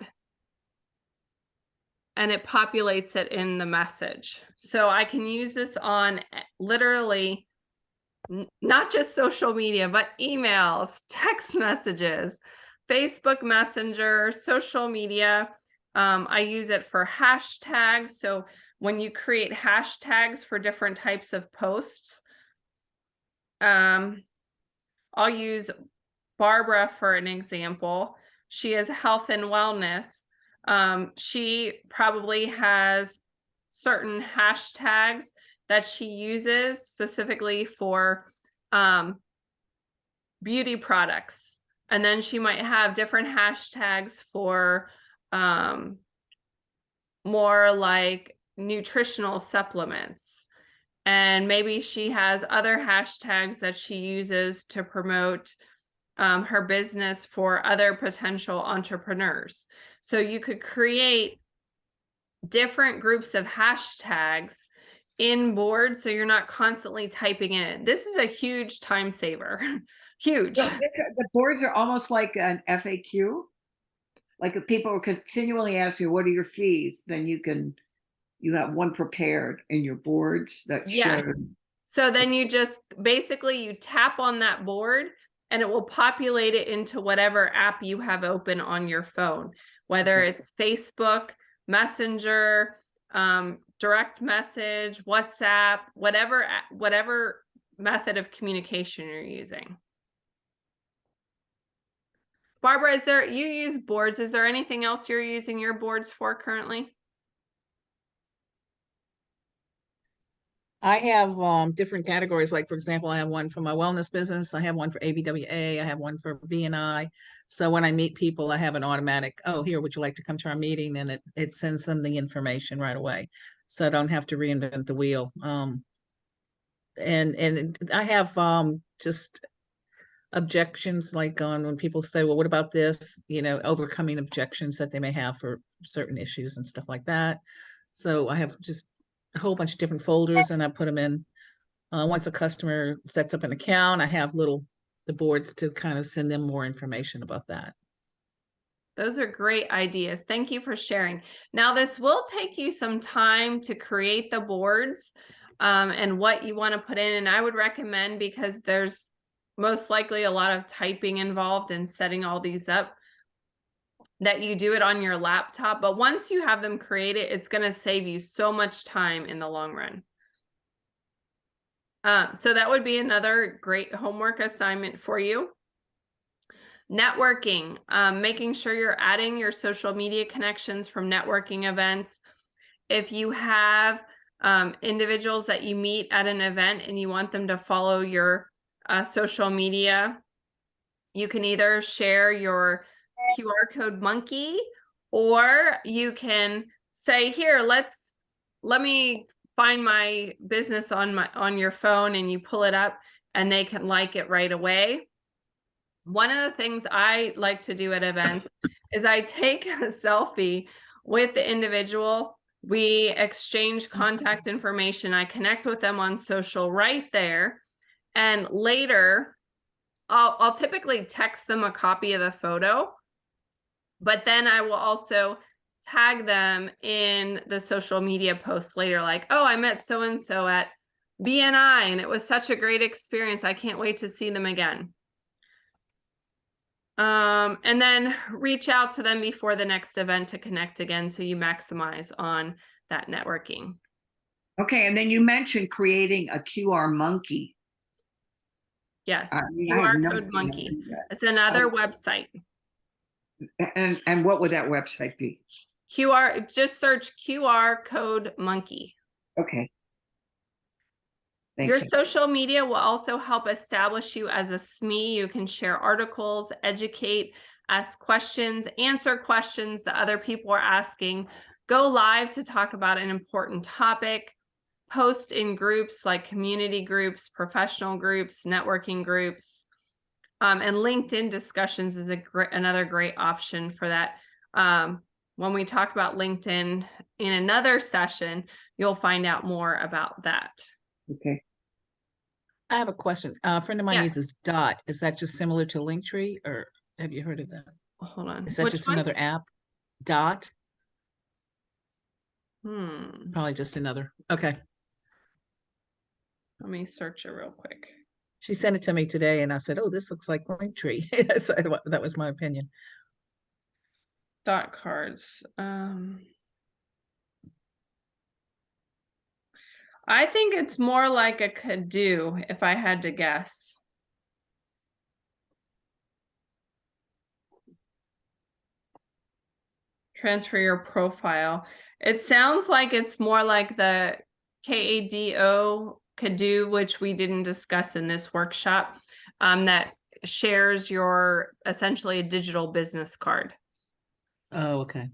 and it populates it in the message. So I can use this on literally not just social media, but emails, text messages, Facebook Messenger, social media. I use it for hashtags. So when you create hashtags for different types of posts, I'll use Barbara for an example. She is health and wellness. She probably has certain hashtags that she uses specifically for beauty products. And then she might have different hashtags for more like nutritional supplements. And maybe she has other hashtags that she uses to promote her business for other potential entrepreneurs. So you could create different groups of hashtags in boards so you're not constantly typing in. This is a huge time saver. Huge. So the boards are almost like an FAQ. Like if people are continually asking you, what are your fees? Then you have one prepared in your boards that Yes. shows. So then you just basically you tap on that board and it will populate it into whatever app you have open on your phone, whether it's Facebook, Messenger, direct message, WhatsApp, whatever method of communication you're using. Barbara, you use boards. Is there anything else you're using your boards for currently? I have different categories. Like, for example, I have one for my wellness business. I have one for ABWA. I have one for BNI. So when I meet people, I have an automatic, oh, here, would you like to come to our meeting? And it sends them the information right away. So I don't have to reinvent the wheel. And I have just objections, like on when people say, well, what about this? You know, overcoming objections that they may have for certain issues and stuff like that. So I have just a whole bunch of different folders and I put them in. Once a customer sets up an account, I have the boards to kind of send them more information about that. Those are great ideas. Thank you for sharing. Now, this will take you some time to create the boards and what you want to put in. And I would recommend, because there's most likely a lot of typing involved in setting all these up, that you do it on your laptop. But once you have them created, it's going to save you so much time in the long run. So that would be another great homework assignment for you. Networking, making sure you're adding your social media connections from networking events. If you have individuals that you meet at an event and you want them to follow your social media, you can either share your QR code monkey, or you can say, here, let me find my business on your phone, and you pull it up and they can like it right away. One of the things I like to do at events is I take a selfie with the individual. We exchange contact information. I connect with them on social right there. And later, I'll typically text them a copy of the photo, but then I will also tag them in the social media posts later, like, oh, I met so-and-so at BNI and it was such a great experience. I can't wait to see them again. And then reach out to them before the next event to connect again, so you maximize on that networking. Okay, and then you mentioned creating a QR monkey. Yes, I QR have no code idea monkey. how to do that. It's another website. And what would that website be? Just search QR code monkey. Okay. Thank Your you. social media will also help establish you as a SME. You can share articles, educate, ask questions, answer questions that other people are asking, go live to talk about an important topic, post in groups like community groups, professional groups, networking groups, and LinkedIn discussions is another great option for that. When we talk about LinkedIn in another session, you'll find out more about that. Okay. I have a question. A friend of mine Yes. uses Dot. Is that just similar to Linktree, or have you heard of that? Hold on. Is that Which just one? another app? Dot? Let Probably just another. Okay. me search it real quick. She sent it to me today and I said, oh, this looks like Linktree. So that was my opinion. Dot cards. I think it's more like a Kadoo, if I had to guess. Transfer your profile. It sounds like it's more like the KADO, Kadoo, which we didn't discuss in this workshop, that shares your essentially a digital business card. Oh, okay.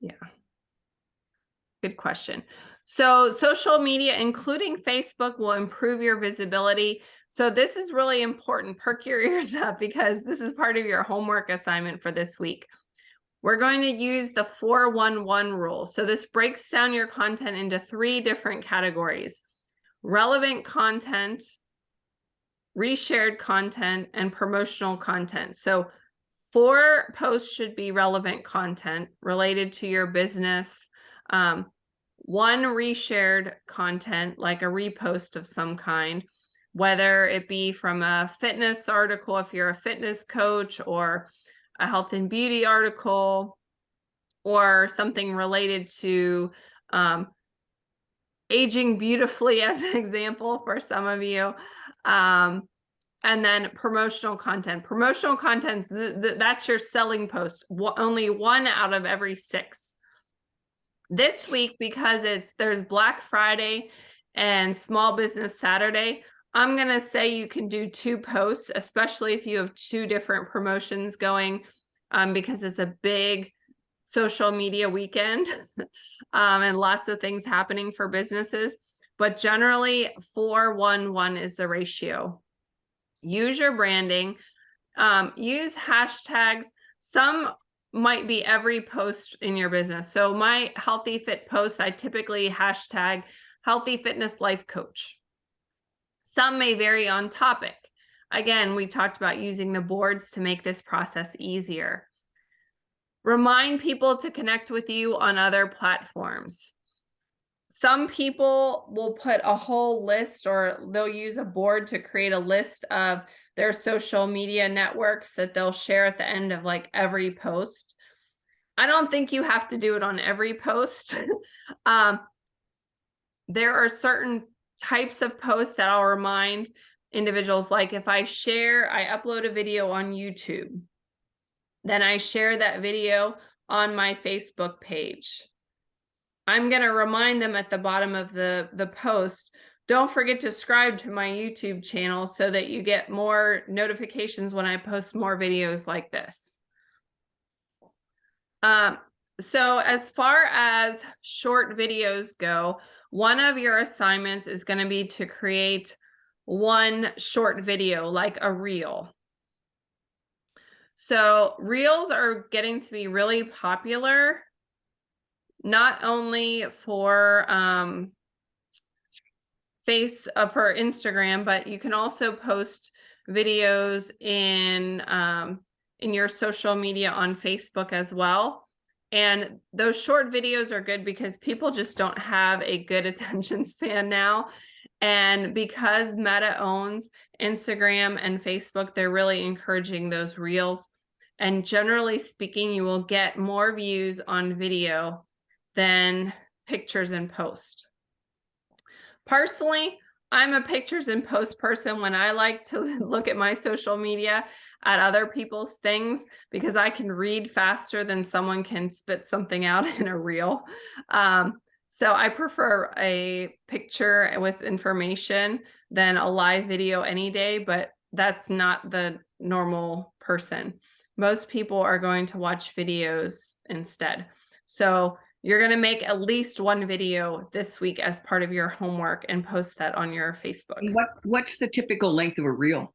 Yeah. Good question. So social media, including Facebook, will improve your visibility. So this is really important. Perk your ears up, because this is part of your homework assignment for this week. We're going to use the 4-1-1 rule. So this breaks down your content into 3 different categories: relevant content, reshared content, and promotional content. So 4 posts should be relevant content related to your business. 1 reshared content, like a repost of some kind, whether it be from a fitness article, if you're a fitness coach, or a health and beauty article, or something related to aging beautifully, as an example for some of you. And then promotional content. Promotional content, that's your selling post. Only 1 out of every 6. This week, because there's Black Friday and Small Business Saturday, I'm going to say you can do 2 posts, especially if you have 2 different promotions going, because it's a big social media weekend and lots of things happening for businesses. But generally, 4-1-1 is the ratio. Use your branding, use hashtags. Some might be every post in your business. So my Healthy Fit posts, I typically hashtag Healthy Fitness Life Coach. Some may vary on topic. Again, we talked about using the boards to make this process easier. Remind people to connect with you on other platforms. Some people will put a whole list, or they'll use a board to create a list of their social media networks that they'll share at the end of like every post. I don't think you have to do it on every post. There are certain types of posts that I'll remind individuals, like if I upload a video on YouTube, then I share that video on my Facebook page. I'm going to remind them at the bottom of the post, don't forget to subscribe to my YouTube channel so that you get more notifications when I post more videos like this. So as far as short videos go, one of your assignments is going to be to create one short video, like a reel. So reels are getting to be really popular, not only for for Instagram, but you can also post videos in your social media on Facebook as well. And those short videos are good because people just don't have a good attention span now. And because Meta owns Instagram and Facebook, they're really encouraging those reels. And generally speaking, you will get more views on video than pictures and post. Personally, I'm a pictures and post person when I like to look at my social media at other people's things, because I can read faster than someone can spit something out in a reel. So I prefer a picture with information than a live video any day, but that's not the normal person. Most people are going to watch videos instead. So you're going to make at least one video this week as part of your homework and post that on your Facebook. And what's the typical length of a reel?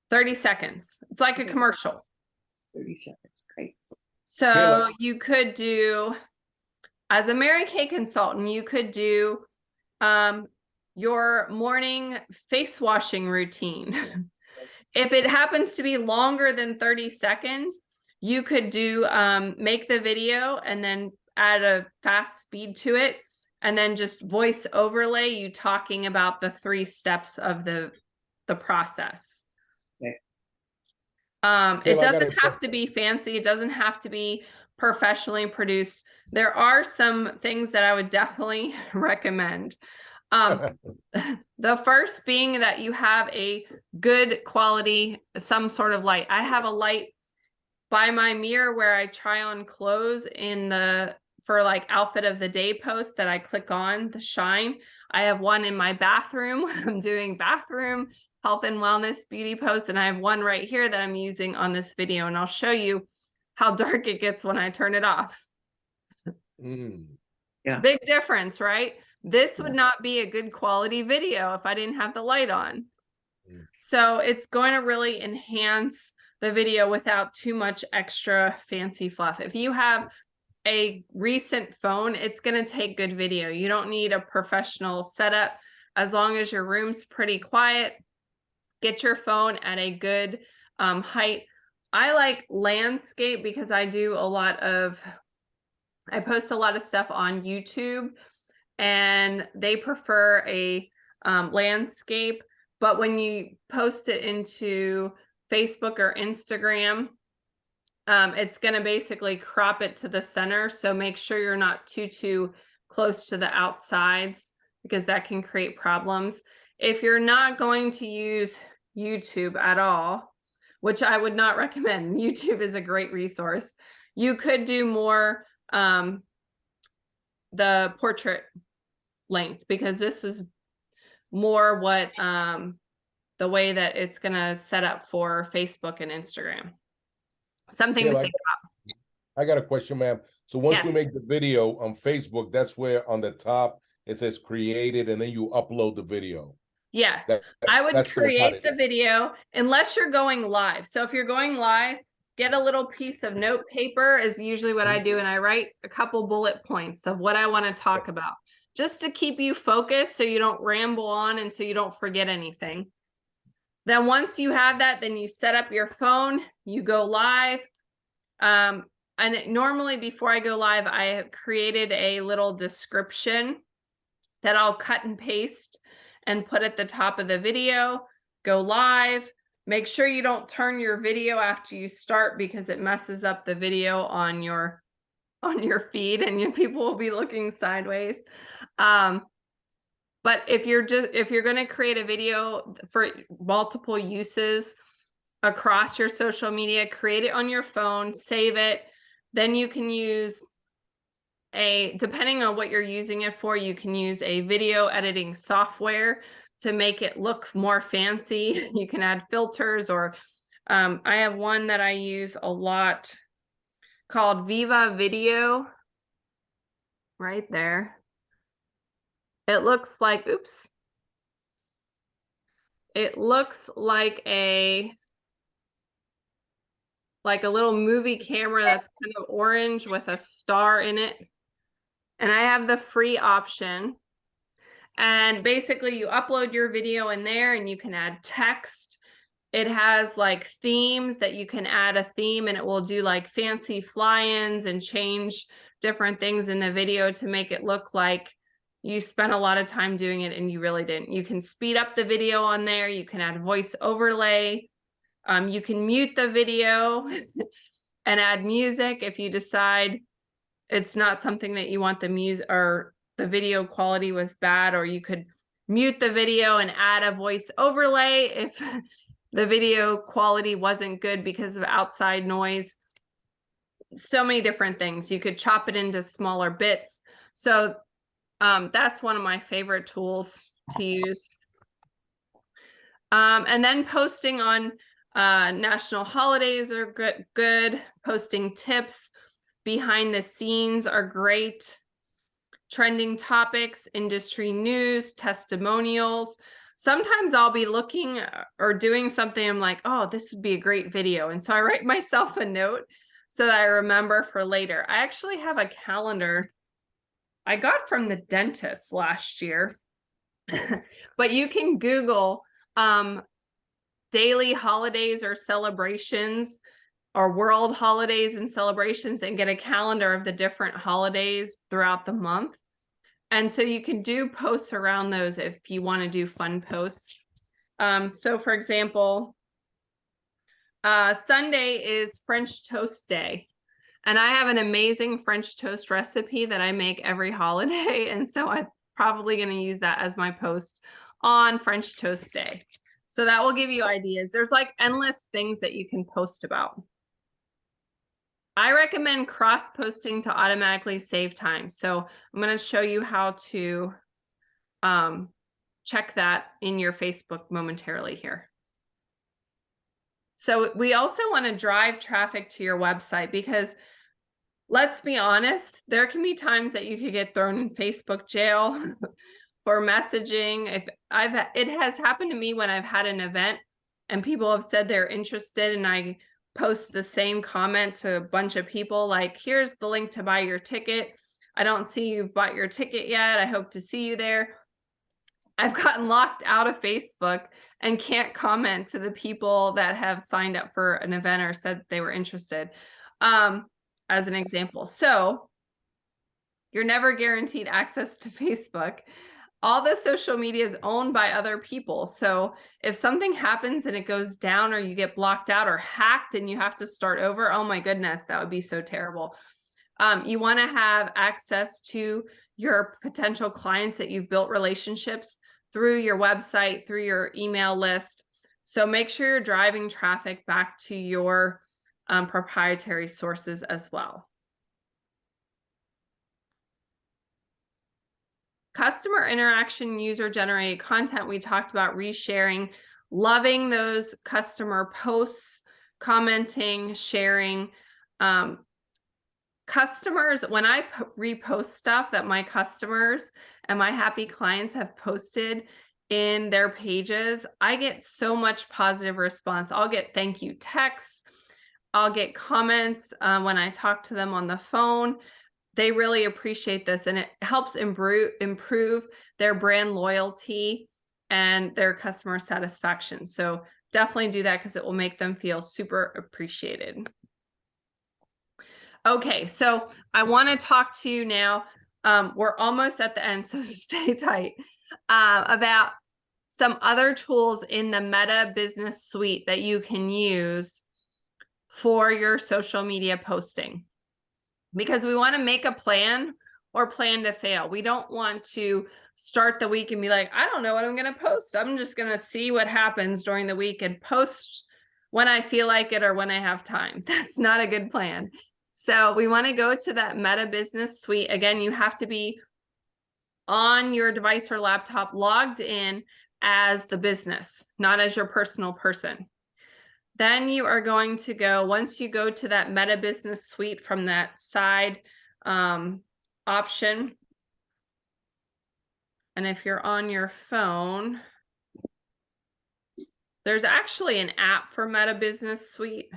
30 seconds. It's like a commercial. 30 seconds. Great. So you could do, as a Mary Kay consultant, you could do your morning face washing routine. If it happens to be longer than 30 seconds, you could do make the video and then add a fast speed to it, and then just voice overlay you talking about the 3 steps of the process. Okay. It doesn't have to be fancy. It doesn't have to be professionally produced. There are some things that I would definitely recommend. The first being that you have a good quality, some sort of light. I have a light by my mirror where I try on clothes for like outfit of the day post that I click on, the shine. I have one in my bathroom when I'm doing bathroom health and wellness beauty posts, and I have one right here that I'm using on this video, and I'll show you how dark it gets when I turn it off. Yeah. Big difference, right? This would not be a good quality video if I didn't have the light on. So it's going to really enhance the video without too much extra fancy fluff. If you have a recent phone, it's going to take good video. You don't need a professional setup. As long as your room's pretty quiet, get your phone at a good height. I like landscape because I post a lot of stuff on YouTube, and they prefer a landscape. But when you post it into Facebook or Instagram, it's going to basically crop it to the center. So make sure you're not too close to the outsides, because that can create problems. If you're not going to use YouTube at all, which I would not recommend, YouTube is a great resource. You could do more the portrait length, because this is more what the way that it's going to set up for Facebook and Instagram. Something to think about. I got a question, ma'am. So once we make the video on Facebook, that's where on the top it says created, and then you upload the video. Yes, I would create the video unless you're going live. So if you're going live, get a little piece of note paper is usually what I do. And I write a couple bullet points of what I want to talk about, just to keep you focused so you don't ramble on and so you don't forget anything. Then once you have that, then you set up your phone, you go live. normally before I go live, I have created a little description that I'll cut and paste and put at the top of the video, go live. Make sure you don't turn your video after you start because it messes up the video on your feed and people will be looking sideways. But if you're going to create a video for multiple uses across your social media, create it on your phone, save it. Then you can use depending on what you're using it for, you can use a video editing software to make it look more fancy. You can add filters, or I have one that I use a lot called Viva Video right there. It looks like, oops. It looks like a little movie camera that's kind of orange with a star in it. And I have the free option. And basically you upload your video in there and you can add text. It has like themes that you can add a theme and it will do like fancy fly-ins and change different things in the video to make it look like you spent a lot of time doing it and you really didn't. You can speed up the video on there. You can add voice overlay. You can mute the video and add music if you decide it's not something that you want the music or the video quality was bad, or you could mute the video and add a voice overlay if the video quality wasn't good because of outside noise. So many different things. You could chop it into smaller bits. So that's one of my favorite tools to use. And then posting on national holidays are good. Posting tips behind the scenes are great. Trending topics, industry news, testimonials. Sometimes I'll be looking or doing something, I'm like, oh, this would be a great video. And so I write myself a note so that I remember for later. I actually have a calendar I got from the dentist last year, but you can Google daily holidays or celebrations or world holidays and celebrations and get a calendar of the different holidays throughout the month. And so you can do posts around those if you want to do fun posts. So for example, Sunday is French toast day. And I have an amazing French toast recipe that I make every holiday. And so I'm probably going to use that as my post on French toast day. So that will give you ideas. There's like endless things that you can post about. I recommend cross-posting to automatically save time. So I'm going to show you how to check that in your Facebook momentarily here. So we also want to drive traffic to your website because let's be honest, there can be times that you could get thrown in Facebook jail for messaging. It has happened to me when I've had an event and people have said they're interested and I post the same comment to a bunch of people like, here's the link to buy your ticket. I don't see you've bought your ticket yet. I hope to see you there. I've gotten locked out of Facebook and can't comment to the people that have signed up for an event or said they were interested, as an example. So you're never guaranteed access to Facebook. All the social media is owned by other people. So if something happens and it goes down or you get blocked out or hacked and you have to start over, oh my goodness, that would be so terrible. You want to have access to your potential clients that you've built relationships through your website, through your email list. So make sure you're driving traffic back to your proprietary sources as well. Customer interaction, user-generated content. We talked about resharing, loving those customer posts, commenting, sharing. Customers, when I repost stuff that my customers and my happy clients have posted in their pages, I get so much positive response. I'll get thank you texts. I'll get comments when I talk to them on the phone. They really appreciate this and it helps improve their brand loyalty and their customer satisfaction. So definitely do that because it will make them feel super appreciated. Okay, so I want to talk to you now. We're almost at the end, so stay tight. About some other tools in the Meta Business Suite that you can use for your social media posting. Because we want to make a plan or plan to fail. We don't want to start the week and be like, I don't know what I'm going to post. I'm just going to see what happens during the week and post when I feel like it or when I have time. That's not a good plan. So we want to go to that Meta Business Suite. Again, you have to be on your device or laptop logged in as the business, not as your personal person. Then you are going to go, once you go to that Meta Business Suite from that side option, and if you're on your phone, there's actually an app for Meta Business Suite,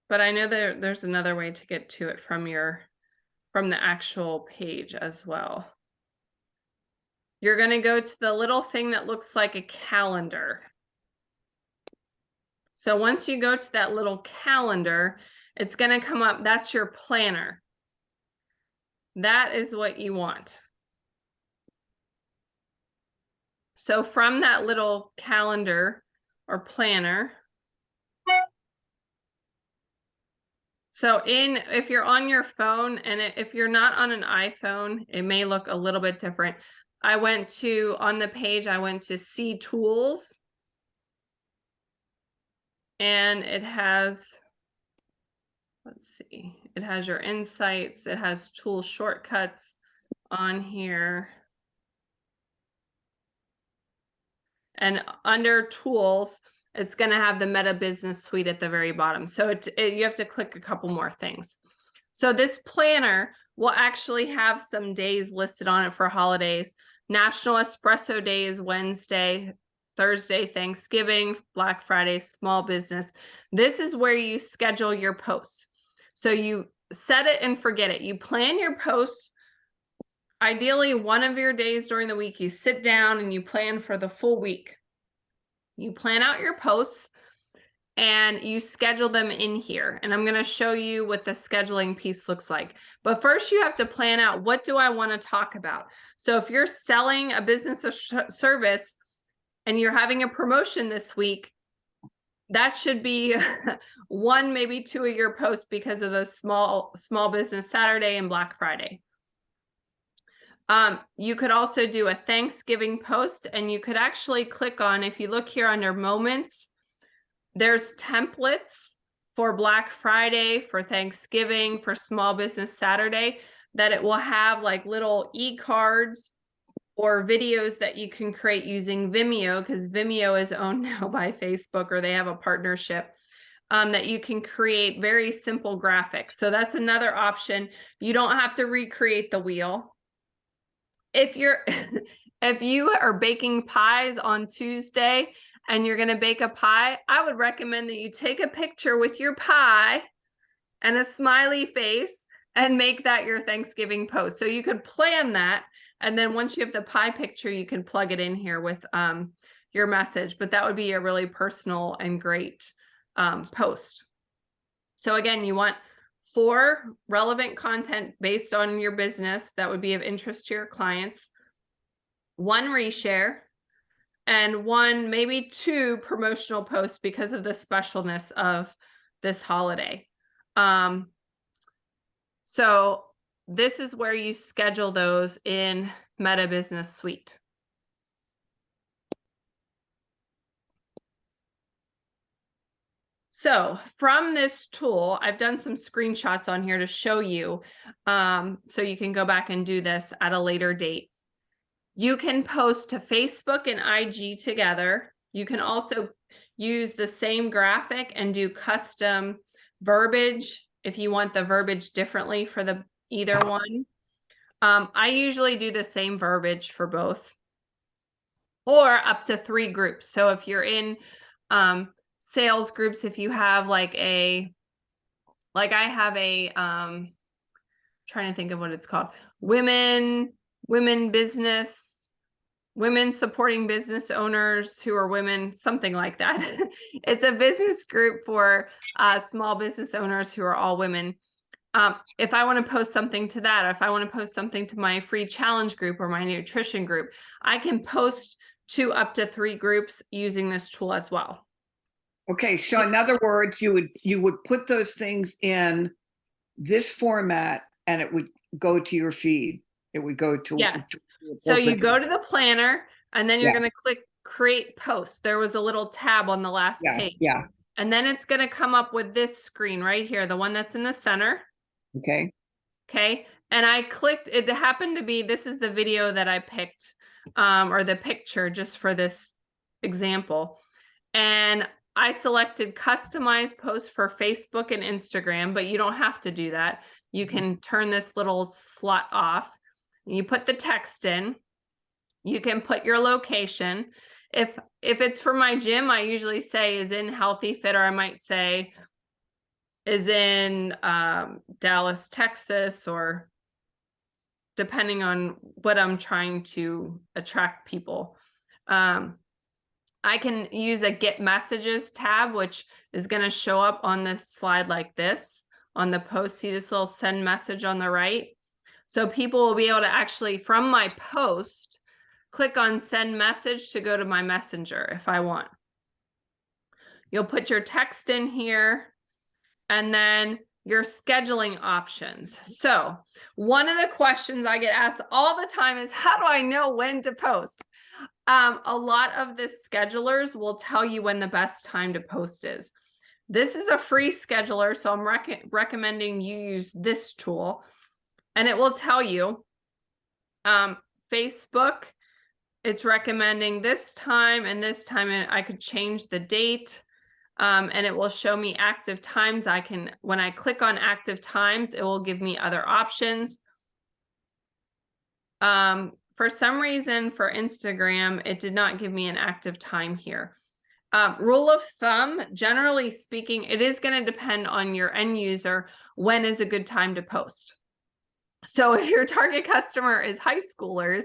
but I know there's another way to get to it from the actual page as well. You're going to go to the little thing that looks like a calendar. So once you go to that little calendar, it's going to come up. That's your planner. That is what you want. So from that little calendar or planner, so if you're on your phone, and if you're not on an iPhone, it may look a little bit different. On the page, I went to see tools, and it has, let's see, it has your insights, it has tool shortcuts on here. And under tools, it's going to have the Meta Business Suite at the very bottom. So you have to click a couple more things. So this planner will actually have some days listed on it for holidays. National Espresso Day is Wednesday, Thursday, Thanksgiving, Black Friday, small business. This is where you schedule your posts. So you set it and forget it. You plan your posts. Ideally, one of your days during the week, you sit down and you plan for the full week. You plan out your posts and you schedule them in here. And I'm going to show you what the scheduling piece looks like. But first, you have to plan out, what do I want to talk about? So if you're selling a business or service and you're having a promotion this week, that should be one, maybe two of your posts because of the small business Saturday and Black Friday. You could also do a Thanksgiving post, and you could actually click on, if you look here under moments, there's templates for Black Friday, for Thanksgiving, for small business Saturday, that it will have like little e-cards or videos that you can create using Vimeo, because Vimeo is owned now by Facebook, or they have a partnership. That you can create very simple graphics. So that's another option. You don't have to recreate the wheel. If you are baking pies on Tuesday and you're going to bake a pie, I would recommend that you take a picture with your pie and a smiley face and make that your Thanksgiving post. So you could plan that. And then once you have the pie picture, you can plug it in here with your message. But that would be a really personal and great post. So again, you want 4 relevant content based on your business that would be of interest to your clients, 1 reshare, and 1, maybe 2 promotional posts because of the specialness of this holiday. So this is where you schedule those in Meta Business Suite. So from this tool, I've done some screenshots on here to show you, so you can go back and do this at a later date. You can post to Facebook and IG together. You can also use the same graphic and do custom verbiage if you want the verbiage differently for either one. I usually do the same verbiage for both, or up to 3 groups. So if you're in sales groups, if you have I have a trying to think of what it's called, women business women supporting business owners who are women, something like that. It's a business group for small business owners who are all women. If I want to post something to that, if I want to post something to my free challenge group or my nutrition group, I can post to up to 3 groups using this tool as well. Okay, so in other words, you would put those things in this format and it would go to your feed. It would go to Yes. So you go to the planner and then you're going to click create post. There was a little tab on the last page. Yeah. And then it's going to come up with this screen right here, the one that's in the center. Okay. Okay. And I clicked, it happened to be, this is the video that I picked, or the picture just for this example. And I selected customize post for Facebook and Instagram, but you don't have to do that. You can turn this little slot off. You put the text in. You can put your location. If it's for my gym, I usually say is in Healthy Fit, or I might say is in Dallas, Texas, or depending on what I'm trying to attract people. I can use a get messages tab, which is going to show up on this slide like this on the post. See this little send message on the right? So people will be able to actually, from my post, click on send message to go to my messenger if I want. You'll put your text in here and then your scheduling options. So one of the questions I get asked all the time is, how do I know when to post? A lot of the schedulers will tell you when the best time to post is. This is a free scheduler, so I'm recommending you use this tool. And it will tell you, Facebook, it's recommending this time and this time, and I could change the date. And it will show me active times. When I click on active times, it will give me other options. For some reason, for Instagram, it did not give me an active time here. Rule of thumb, generally speaking, it is going to depend on your end user. When is a good time to post? So if your target customer is high schoolers,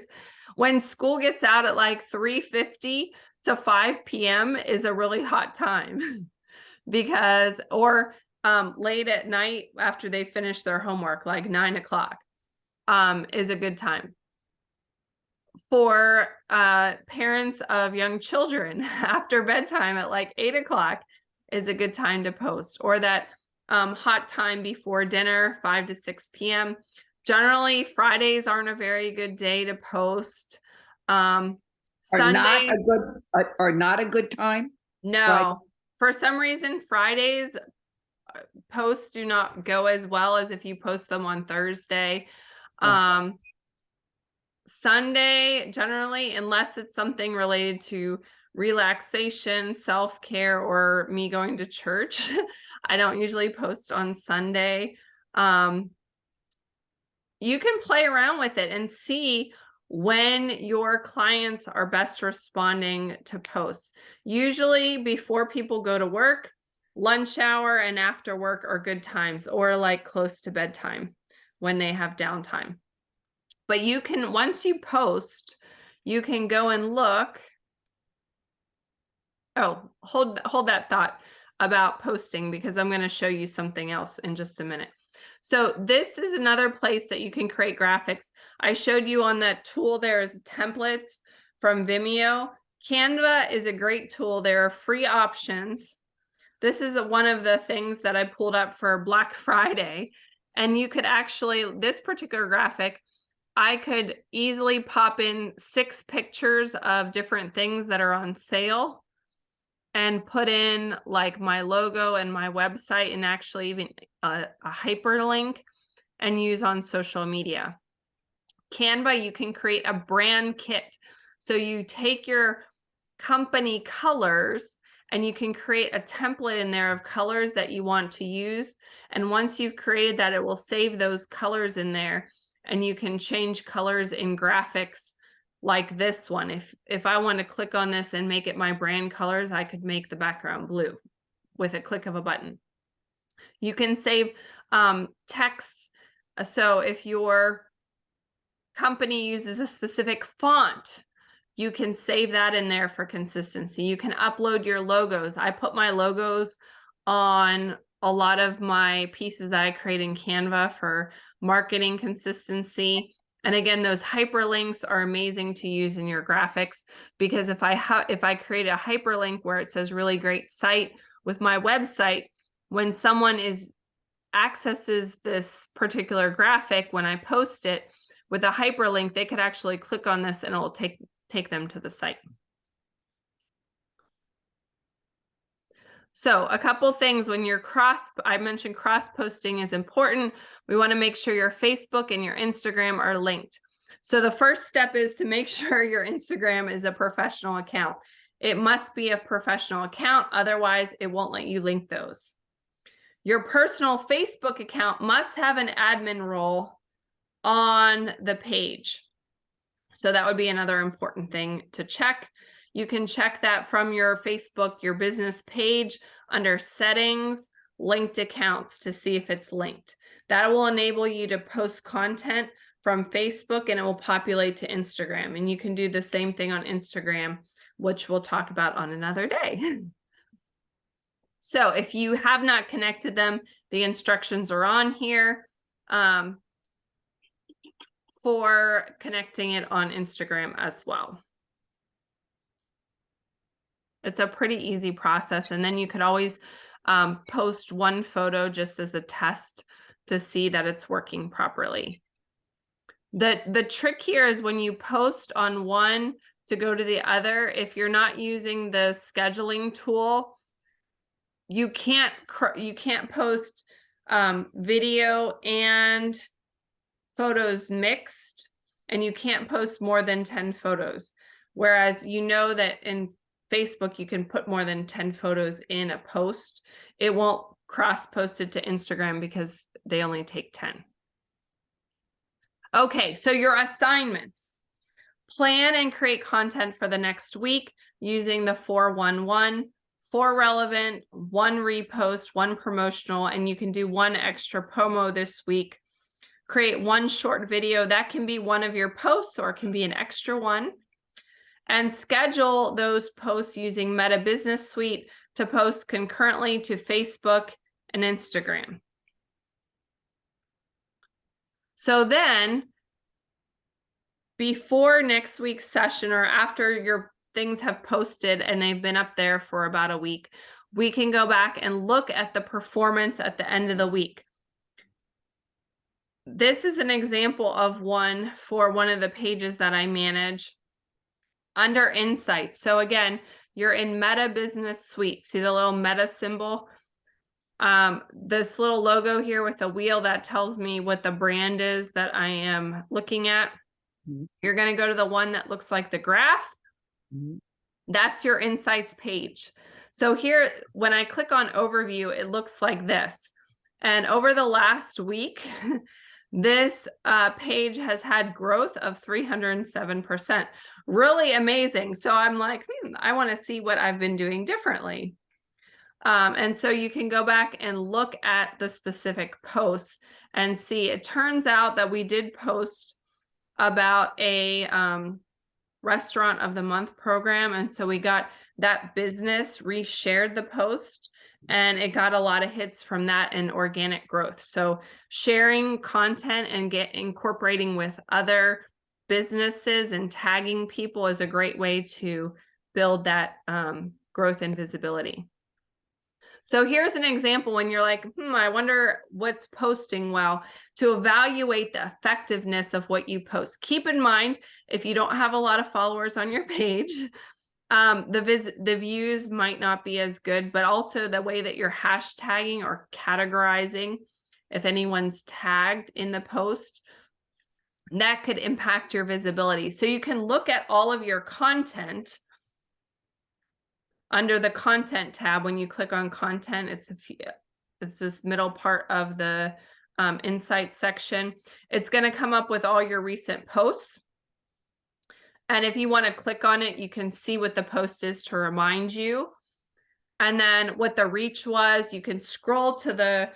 when school gets out at like 3:50 to 5 p.m. is a really hot time because, or late at night after they finish their homework, like 9 o'clock is a good time. For parents of young children, after bedtime at like 8 o'clock is a good time to post, or that hot time before dinner, 5 to 6 p.m. Generally, Fridays aren't a very good day to post. Are Sunday, not a good time? no. Friday? For some reason, Fridays posts do not go as well as if you post them on Thursday. Sunday, generally, unless it's something related to relaxation, self-care, or me going to church, I don't usually post on Sunday. You can play around with it and see when your clients are best responding to posts. Usually before people go to work, lunch hour and after work are good times, or like close to bedtime when they have downtime. But you can, once you post, you can go and look. Oh, hold that thought about posting, because I'm going to show you something else in just a minute. So this is another place that you can create graphics. I showed you on that tool, there's templates from Vimeo. Canva is a great tool. There are free options. This is one of the things that I pulled up for Black Friday. And you could actually, this particular graphic, I could easily pop in 6 pictures of different things that are on sale and put in like my logo and my website, and actually even a hyperlink, and use on social media. Canva, you can create a brand kit. So you take your company colors and you can create a template in there of colors that you want to use. And once you've created that, it will save those colors in there, and you can change colors in graphics like this one. If I want to click on this and make it my brand colors, I could make the background blue with a click of a button. You can save text. So if your company uses a specific font, you can save that in there for consistency. You can upload your logos. I put my logos on a lot of my pieces that I create in Canva for marketing consistency. And again, those hyperlinks are amazing to use in your graphics, because if I create a hyperlink where it says really great site with my website, when someone accesses this particular graphic, when I post it with a hyperlink, they could actually click on this and it will take them to the site. So a couple things when you're I mentioned cross posting is important. We want to make sure your Facebook and your Instagram are linked. So the first step is to make sure your Instagram is a professional account. It must be a professional account, otherwise it won't let you link those. Your personal Facebook account must have an admin role on the page. So that would be another important thing to check. You can check that from your Facebook, your business page under settings, linked accounts to see if it's linked. That will enable you to post content from Facebook and it will populate to Instagram. And you can do the same thing on Instagram, which we'll talk about on another day. So if you have not connected them, the instructions are on here for connecting it on Instagram as well. It's a pretty easy process. And then you could always post one photo just as a test to see that it's working properly. The trick here is when you post on one to go to the other, if you're not using the scheduling tool, you can't post video and photos mixed, and you can't post more than 10 photos. Whereas you know that in Facebook, you can put more than 10 photos in a post. It won't cross post it to Instagram because they only take 10. Okay, so your assignments. Plan and create content for the next week using the 4-1-1, 4 relevant, 1 repost, 1 promotional, and you can do 1 extra promo this week. Create 1 short video. That can be one of your posts or it can be an extra one. And schedule those posts using Meta Business Suite to post concurrently to Facebook and Instagram. So then, before next week's session or after your things have posted and they've been up there for about a week, we can go back and look at the performance at the end of the week. This is an example of one for one of the pages that I manage under Insights. So again, you're in Meta Business Suite. See the little Meta symbol? This little logo here with a wheel that tells me what the brand is that I am looking at. Mm-hmm. You're going to go to the one that looks like the graph. Mm-hmm. That's your Insights page. So here, when I click on Overview, it looks like this. And over the last week, this page has had growth of 307%. Really amazing. So I'm like, I want to see what I've been doing differently. And so you can go back and look at the specific posts and see. It turns out that we did post about a Restaurant of the Month program. And so we got that business reshared the post. And it got a lot of hits from that and organic growth. So sharing content and incorporating with other businesses and tagging people is a great way to build that growth and visibility. So here's an example when you're like, I wonder what's posting well, to evaluate the effectiveness of what you post. Keep in mind, if you don't have a lot of followers on your page, the views might not be as good, but also the way that you're hashtagging or categorizing, if anyone's tagged in the post, that could impact your visibility. So you can look at all of your content under the content tab. When you click on content, it's this middle part of the Insights section. It's going to come up with all your recent posts. And if you want to click on it, you can see what the post is to remind you. And then what the reach was, you can scroll to the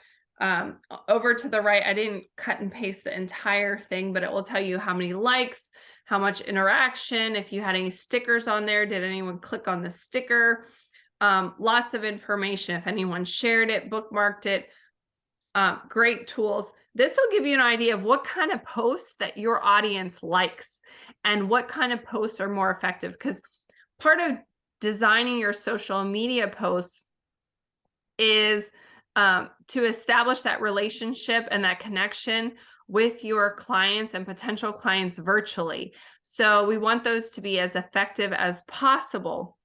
over to the right. I didn't cut and paste the entire thing, but it will tell you how many likes, how much interaction, if you had any stickers on there, did anyone click on the sticker? Lots of information. If anyone shared it, bookmarked it, great tools. This will give you an idea of what kind of posts that your audience likes and what kind of posts are more effective, because part of designing your social media posts is to establish that relationship and that connection with your clients and potential clients virtually. So we want those to be as effective as possible.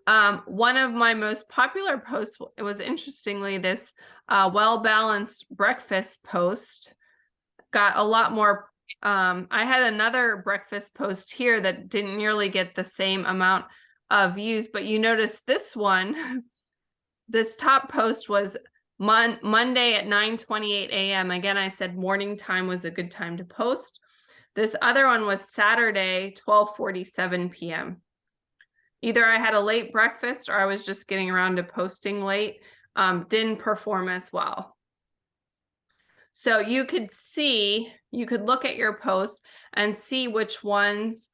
One of my most popular posts was, interestingly, this well-balanced breakfast post. Got a lot more. I had another breakfast post here that didn't nearly get the same amount of views, but you notice this one, this top post was Monday at 9:28 a.m. Again, I said morning time was a good time to post. This other one was Saturday, 12:47 p.m. Either I had a late breakfast or I was just getting around to posting late. Didn't perform as well. So you could look at your posts and see which ones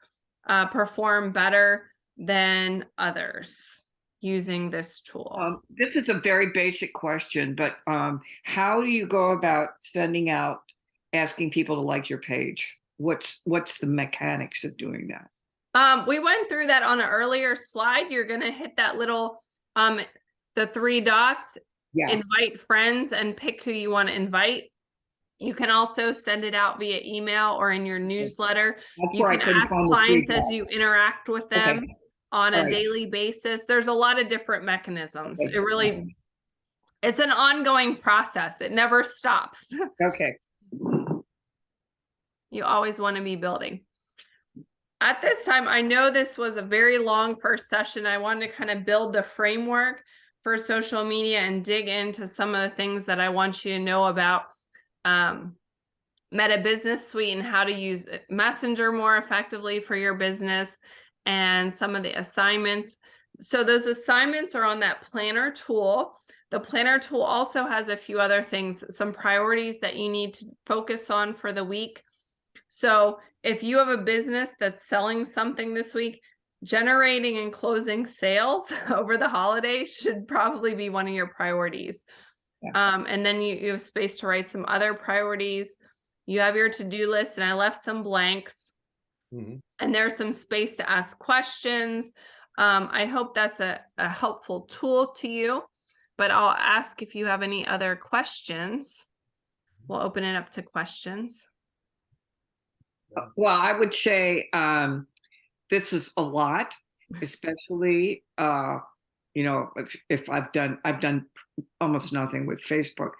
perform better than others using this tool. This is a very basic question, but how do you go about sending out, asking people to like your page? What's the mechanics of doing that? We went through that on an earlier slide. You're going to hit that little, the 3 dots, invite friends, and pick who you want to invite. You can also send it out via email or in your newsletter. You can ask clients as you interact with them on a daily basis. There's a lot of different mechanisms. It's an ongoing process. It never stops. Okay. You always want to be building. At this time, I know this was a very long first session. I wanted to kind of build the framework for social media and dig into some of the things that I want you to know about Meta Business Suite and how to use Messenger more effectively for your business, and some of the assignments. So those assignments are on that planner tool. The planner tool also has a few other things, some priorities that you need to focus on for the week. So if you have a business that's selling something this week, generating and closing sales over the holidays should probably be one of your priorities. And then you have space to write some other priorities. You have your to-do list, and I left some blanks. And there's some space to ask questions. I hope that's a helpful tool to you, but I'll ask if you have any other questions. We'll open it up to questions. Well, I would say this is a lot, especially if I've done almost nothing with Facebook,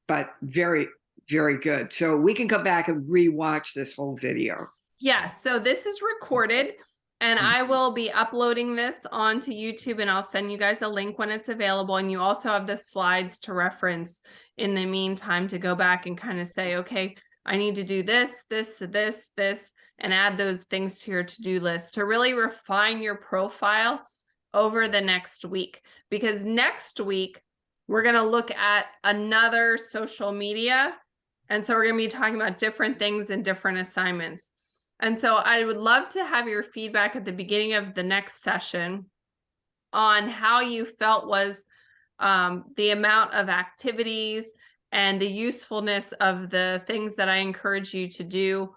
but very, very good. So we can go back and rewatch this whole video. Yes, so this is recorded, and I will be uploading this onto YouTube, and I'll send you guys a link when it's available. And you also have the slides to reference in the meantime to go back and kind of say, okay, I need to do this, this, this, this, and add those things to your to-do list to really refine your profile over the next week. Because next week, we're going to look at another social media. And so we're going to be talking about different things and different assignments. And so I would love to have your feedback at the beginning of the next session on how you felt was the amount of activities and the usefulness of the things that I encourage you to do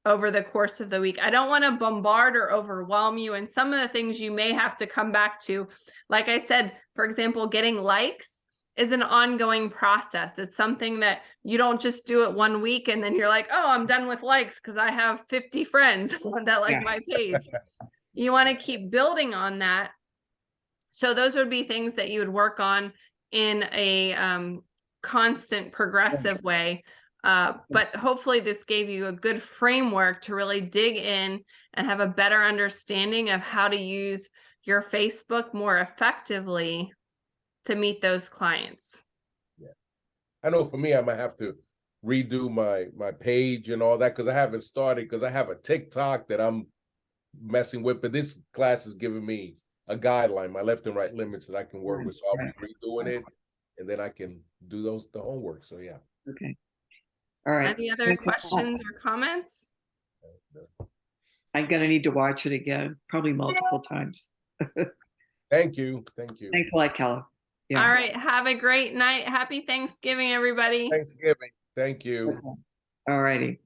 over the course of the week. I don't want to bombard or overwhelm you. And some of the things you may have to come back to, like I said, for example, getting likes is an ongoing process. It's something that you don't just do it one week and then you're like, oh, I'm done with likes because I have 50 friends that like my page. You want to keep building on that. So those would be things that you would work on in a constant progressive way. But hopefully this gave you a good framework to really dig in and have a better understanding of how to use your Facebook more effectively to meet those clients. Yeah, I know for me, I might have to redo my page and all that because I haven't started, because I have a TikTok that I'm messing with, but this class is giving me a guideline, my left and right limits that I can work with. So I'll be redoing it, and then I can do the homework. So yeah. Okay. All right. Any other questions or comments? I'm gonna need to watch it again, probably multiple times. Thank you. Thank you. Thanks a lot, Kella. Yeah. All right. Have a great night. Happy Thanksgiving, everybody. Thanksgiving. Thank you. All righty.